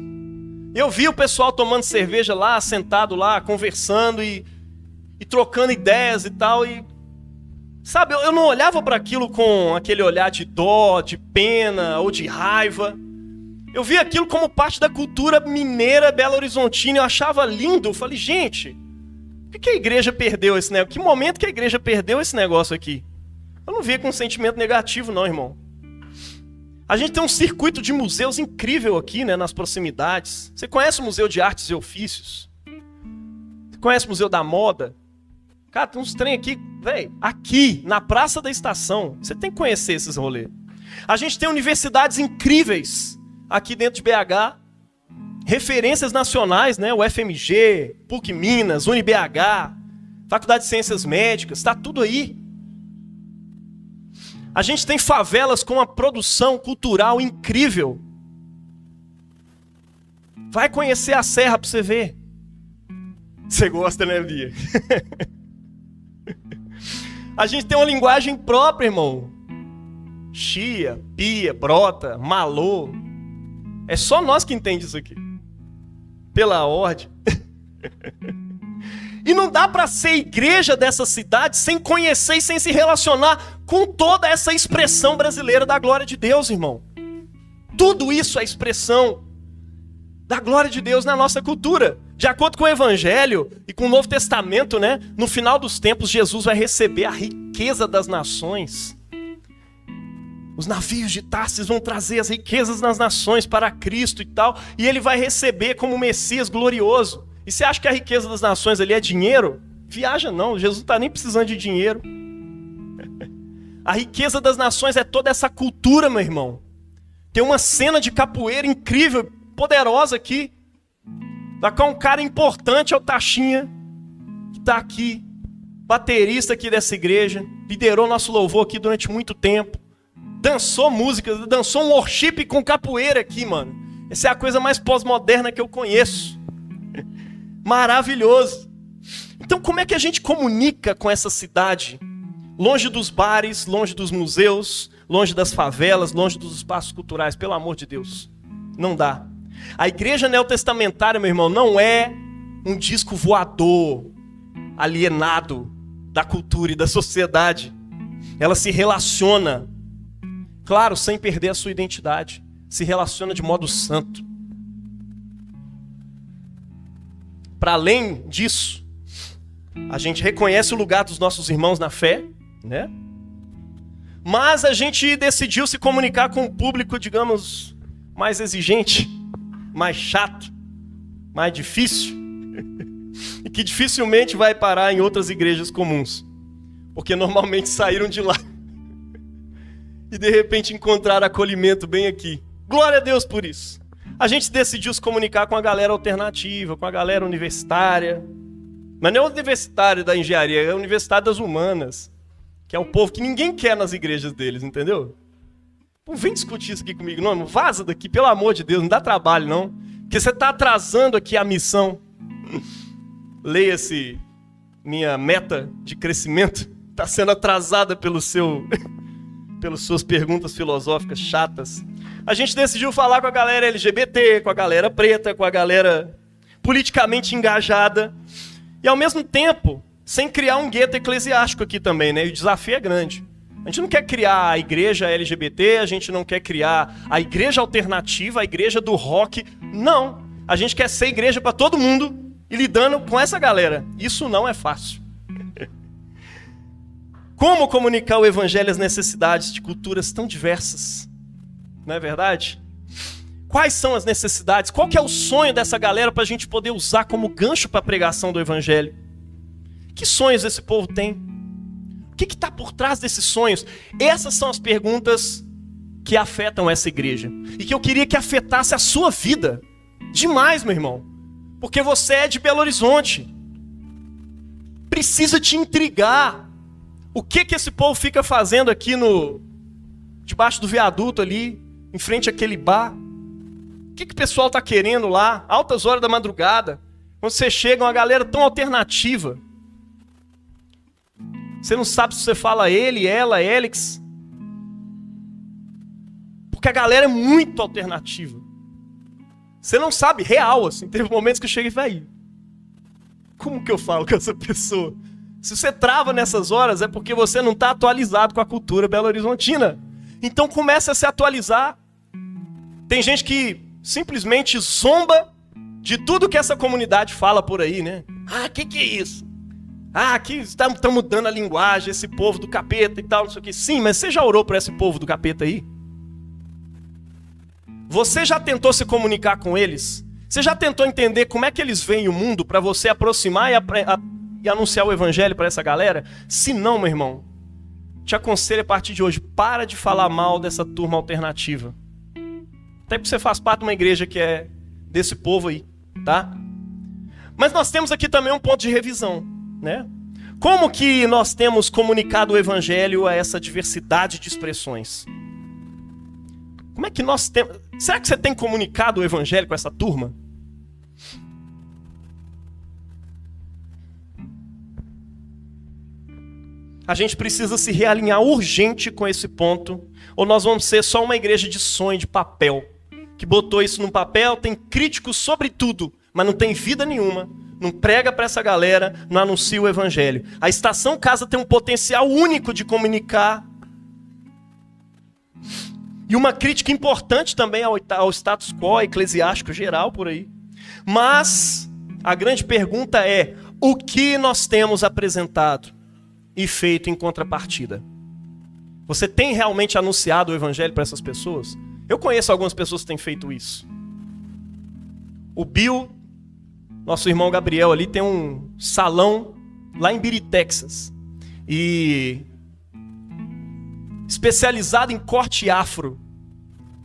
Eu via o pessoal tomando cerveja lá, sentado lá, conversando e trocando ideias e tal. E, sabe, eu não olhava para aquilo com aquele olhar de dó, de pena ou de raiva. Eu via aquilo como parte da cultura mineira, belo-horizontina. Eu achava lindo. Eu falei, gente, por que a igreja perdeu esse negócio? Que momento que a igreja perdeu esse negócio aqui? Eu não via com um sentimento negativo, não, irmão. A gente tem um circuito de museus incrível aqui, né, nas proximidades. Você conhece o Museu de Artes e Ofícios? Você conhece o Museu da Moda? Cara, tem uns trem aqui, velho, aqui, na Praça da Estação. Você tem que conhecer esses rolês. A gente tem universidades incríveis aqui dentro de BH. Referências nacionais, né? O FMG, PUC Minas, UniBH, Faculdade de Ciências Médicas, está tudo aí. A gente tem favelas com uma produção cultural incrível. Vai conhecer a Serra para você ver. Você gosta, né, Bia? A gente tem uma linguagem própria, irmão. Chia, pia, brota, malô. É só nós que entendemos isso aqui. Pela ordem. E não dá para ser igreja dessa cidade sem conhecer e sem se relacionar com toda essa expressão brasileira da glória de Deus, irmão. Tudo isso é expressão da glória de Deus na nossa cultura. De acordo com o Evangelho e com o Novo Testamento, né? No final dos tempos, Jesus vai receber a riqueza das nações. Os navios de Tarsis vão trazer as riquezas das nações para Cristo e tal. E ele vai receber como Messias glorioso. E você acha que a riqueza das nações ali é dinheiro? Viaja não, Jesus não está nem precisando de dinheiro. A riqueza das nações é toda essa cultura, meu irmão. Tem uma cena de capoeira incrível, poderosa aqui. Vai cá um cara importante, é o Taxinha, que está aqui, baterista aqui dessa igreja. liderou nosso louvor aqui durante muito tempo, dançou música, dançou um worship com capoeira aqui, mano. Essa é a coisa mais pós-moderna que eu conheço. Maravilhoso. Então como é que a gente comunica com essa cidade? Longe dos bares, longe dos museus, longe das favelas, longe dos espaços culturais, pelo amor de Deus. Não dá. A igreja neotestamentária, meu irmão, não é um disco voador, alienado da cultura e da sociedade. Ela se relaciona, claro, sem perder a sua identidade. Se relaciona de modo santo. Para além disso, a gente reconhece o lugar dos nossos irmãos na fé, né? Mas a gente decidiu se comunicar com um público, digamos, mais exigente, mais chato, mais difícil, e que dificilmente vai parar em outras igrejas comuns, porque normalmente saíram de lá e de repente encontraram acolhimento bem aqui. Glória a Deus por isso. A gente decidiu se comunicar com a galera alternativa, com a galera universitária, mas não é universitário da engenharia, é universitário das humanas, que é o povo que ninguém quer nas igrejas deles, entendeu? Pô, vem discutir isso aqui comigo. Não, vaza daqui, pelo amor de Deus, não dá trabalho não, porque você está atrasando aqui a missão. Leia-se, minha meta de crescimento está sendo atrasada pelas suas perguntas filosóficas chatas. A gente decidiu falar com a galera LGBT, com a galera preta, com a galera politicamente engajada, e ao mesmo tempo, sem criar um gueto eclesiástico aqui também, né? E o desafio é grande. A gente não quer criar a igreja LGBT, a gente não quer criar a igreja alternativa, a igreja do rock. Não. A gente quer ser igreja para todo mundo e lidando com essa galera. Isso não é fácil. Como comunicar o evangelho às necessidades de culturas tão diversas? Não é verdade? Quais são as necessidades? Qual que é o sonho dessa galera para a gente poder usar como gancho para a pregação do evangelho? Que sonhos esse povo tem? O que está por trás desses sonhos? Essas são as perguntas que afetam essa igreja. E que eu queria que afetasse a sua vida. Demais, meu irmão. Porque você é de Belo Horizonte. Precisa te intrigar. O que esse povo fica fazendo aqui debaixo do viaduto ali, em frente àquele bar? O que o pessoal está querendo lá? Altas horas da madrugada. Quando você chega, uma galera tão alternativa. Você não sabe se você fala ele, ela, Elix. Porque a galera é muito alternativa. Você não sabe, real, assim. Teve momentos que eu cheguei e falei, como que eu falo com essa pessoa? Se você trava nessas horas, é porque você não está atualizado com a cultura belo-horizontina. Então comece a se atualizar. Tem gente que simplesmente zomba de tudo que essa comunidade fala por aí, né? Ah, que é isso? Ah, aqui está mudando a linguagem, esse povo do capeta e tal, não sei o que. Sim, mas você já orou para esse povo do capeta aí? Você já tentou se comunicar com eles? Você já tentou entender como é que eles veem o mundo para você aproximar e anunciar o evangelho para essa galera? Se não, meu irmão, te aconselho a partir de hoje, para de falar mal dessa turma alternativa. Até porque você faz parte de uma igreja que é desse povo aí, tá? Mas nós temos aqui também um ponto de revisão, né? Como que nós temos comunicado o evangelho a essa diversidade de expressões? Como é que nós temos... Será que você tem comunicado o evangelho com essa turma? A gente precisa se realinhar urgente com esse ponto, ou nós vamos ser só uma igreja de sonho, de papel, que botou isso num papel, tem críticos sobre tudo, mas não tem vida nenhuma, não prega para essa galera, não anuncia o evangelho. A Estação Casa tem um potencial único de comunicar. E uma crítica importante também ao status quo eclesiástico geral por aí. Mas a grande pergunta é, o que nós temos apresentado e feito em contrapartida? Você tem realmente anunciado o evangelho para essas pessoas? Eu conheço algumas pessoas que têm feito isso. O Bill, nosso irmão Gabriel ali, tem um salão lá em Biri, Texas. E especializado em corte afro.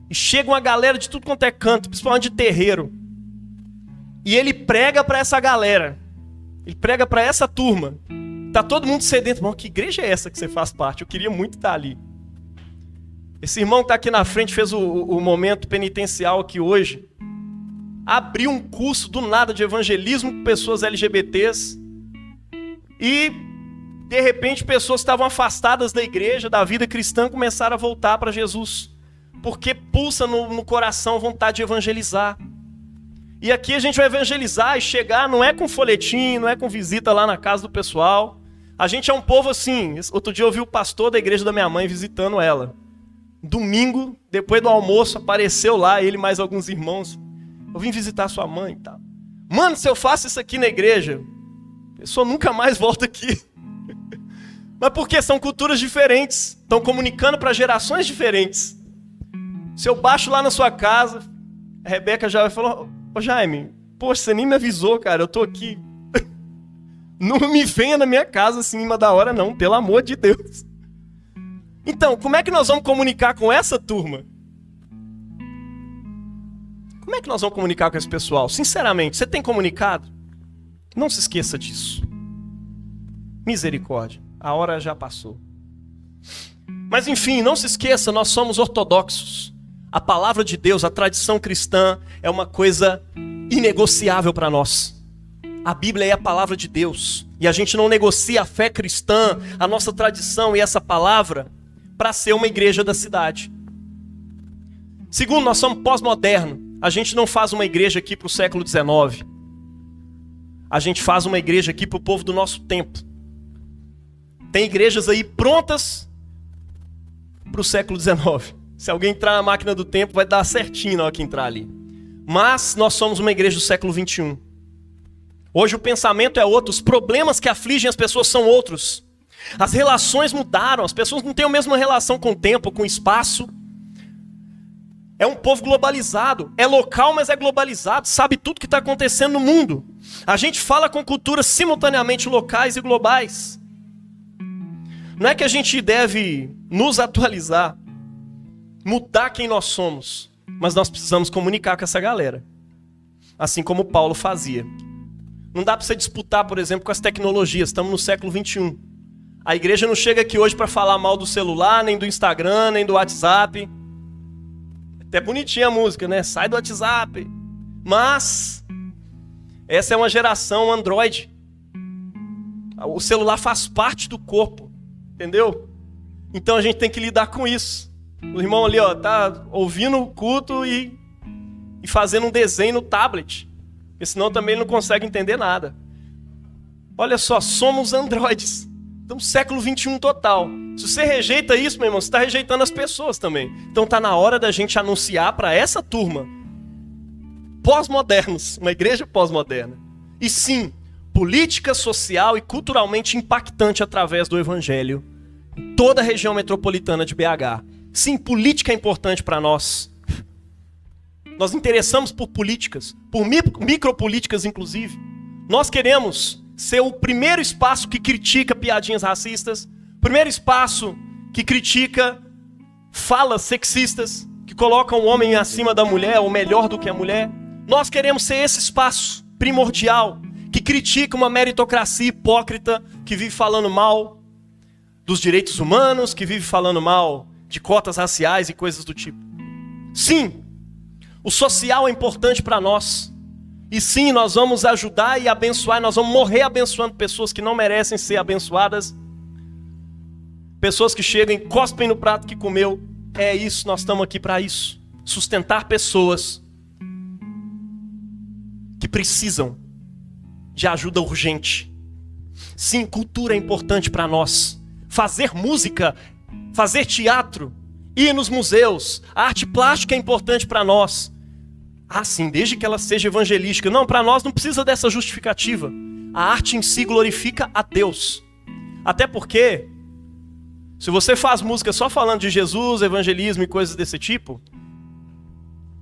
E chega uma galera de tudo quanto é canto, principalmente de terreiro. E ele prega para essa galera. Ele prega para essa turma. Tá todo mundo sedento. Irmão, que igreja é essa que você faz parte? Eu queria muito estar ali. Esse irmão que está aqui na frente fez o momento penitencial aqui hoje. Abriu um curso do nada de evangelismo com pessoas LGBTs. E, de repente, pessoas que estavam afastadas da igreja, da vida cristã, começaram a voltar para Jesus. Porque pulsa no coração vontade de evangelizar. E aqui a gente vai evangelizar e chegar, não é com folhetim, não é com visita lá na casa do pessoal. A gente é um povo assim. Outro dia eu vi o pastor da igreja da minha mãe visitando ela. Domingo, depois do almoço, apareceu lá ele e mais alguns irmãos. Eu vim visitar sua mãe e tal. Mano, se eu faço isso aqui na igreja, a pessoa nunca mais volta aqui. Mas porque são culturas diferentes. Estão comunicando para gerações diferentes. Se eu baixo lá na sua casa, a Rebeca já falou: ô Jaime, poxa, você nem me avisou, cara, eu tô aqui. Não me venha na minha casa assim, em cima da hora não, pelo amor de Deus. Então, como é que nós vamos comunicar com essa turma? Como é que nós vamos comunicar com esse pessoal? Sinceramente, você tem comunicado? Não se esqueça disso. Misericórdia, a hora já passou. Mas enfim, não se esqueça, nós somos ortodoxos. A palavra de Deus, a tradição cristã é uma coisa inegociável para nós. A Bíblia é a palavra de Deus. E a gente não negocia a fé cristã, a nossa tradição e essa palavra para ser uma igreja da cidade. Segundo, nós somos pós-moderno. A gente não faz uma igreja aqui para o século XIX. A gente faz uma igreja aqui para o povo do nosso tempo. Tem igrejas aí prontas para o século XIX. Se alguém entrar na máquina do tempo, vai dar certinho na hora que entrar ali. Mas nós somos uma igreja do século XXI. Hoje o pensamento é outro, os problemas que afligem as pessoas são outros. As relações mudaram, as pessoas não têm a mesma relação com o tempo, com o espaço. É um povo globalizado, é local, mas é globalizado, sabe tudo que está acontecendo no mundo. A gente fala com culturas simultaneamente locais e globais. Não é que a gente deve nos atualizar, mudar quem nós somos, mas nós precisamos comunicar com essa galera. Assim como Paulo fazia. Não dá para você disputar, por exemplo, com as tecnologias. Estamos no século XXI. A igreja não chega aqui hoje para falar mal do celular, nem do Instagram, nem do WhatsApp. Até bonitinha a música, né? Sai do WhatsApp. Mas essa é uma geração Android. O celular faz parte do corpo. Entendeu? Então a gente tem que lidar com isso. O irmão ali, ó, tá ouvindo o culto e fazendo um desenho no tablet. Porque senão também ele não consegue entender nada. Olha só, somos androides. Estamos no século XXI total. Se você rejeita isso, meu irmão, você está rejeitando as pessoas também. Então está na hora da gente anunciar para essa turma pós-modernos, uma igreja pós-moderna. E sim, política, social e culturalmente impactante através do evangelho. Em toda a região metropolitana de BH. Sim, política é importante para nós. Nós interessamos por políticas, por micropolíticas inclusive. Nós queremos ser o primeiro espaço que critica piadinhas racistas, o primeiro espaço que critica falas sexistas, que colocam o homem acima da mulher ou melhor do que a mulher. Nós queremos ser esse espaço primordial que critica uma meritocracia hipócrita que vive falando mal dos direitos humanos, que vive falando mal de cotas raciais e coisas do tipo. Sim, o social é importante para nós. E sim, nós vamos ajudar e abençoar, nós vamos morrer abençoando pessoas que não merecem ser abençoadas. Pessoas que chegam e cospem no prato que comeu. É isso, nós estamos aqui para isso. Sustentar pessoas que precisam de ajuda urgente. Sim, cultura é importante para nós. Fazer música, fazer teatro, ir nos museus, a arte plástica é importante para nós. Ah, sim, desde que ela seja evangelística. Não, para nós não precisa dessa justificativa. A arte em si glorifica a Deus. Até porque, se você faz música só falando de Jesus, evangelismo e coisas desse tipo,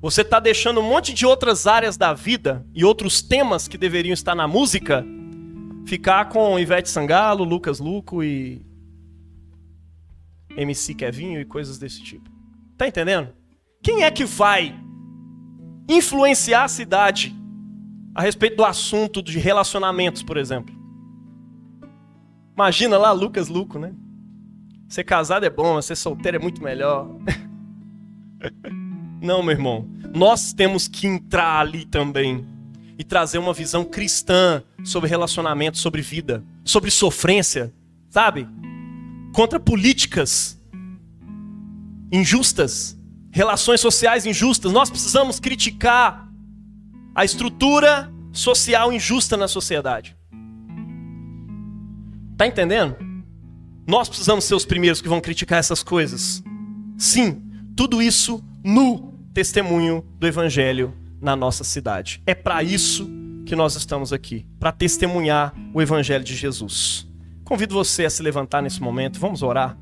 você está deixando um monte de outras áreas da vida e outros temas que deveriam estar na música ficar com Ivete Sangalo, Lucas Luco e MC Kevinho e coisas desse tipo. Tá entendendo? Quem é que vai influenciar a cidade a respeito do assunto de relacionamentos, por exemplo? Imagina lá Lucas Luco, né? Ser casado é bom, mas ser solteiro é muito melhor. Não, meu irmão. Nós temos que entrar ali também e trazer uma visão cristã sobre relacionamento, sobre vida, sobre sofrência, sabe? Contra políticas injustas, relações sociais injustas. Nós precisamos criticar a estrutura social injusta na sociedade. Tá entendendo? Nós precisamos ser os primeiros que vão criticar essas coisas. Sim, tudo isso no testemunho do Evangelho na nossa cidade. É para isso que nós estamos aqui, para testemunhar o Evangelho de Jesus. Convido você a se levantar nesse momento, vamos orar.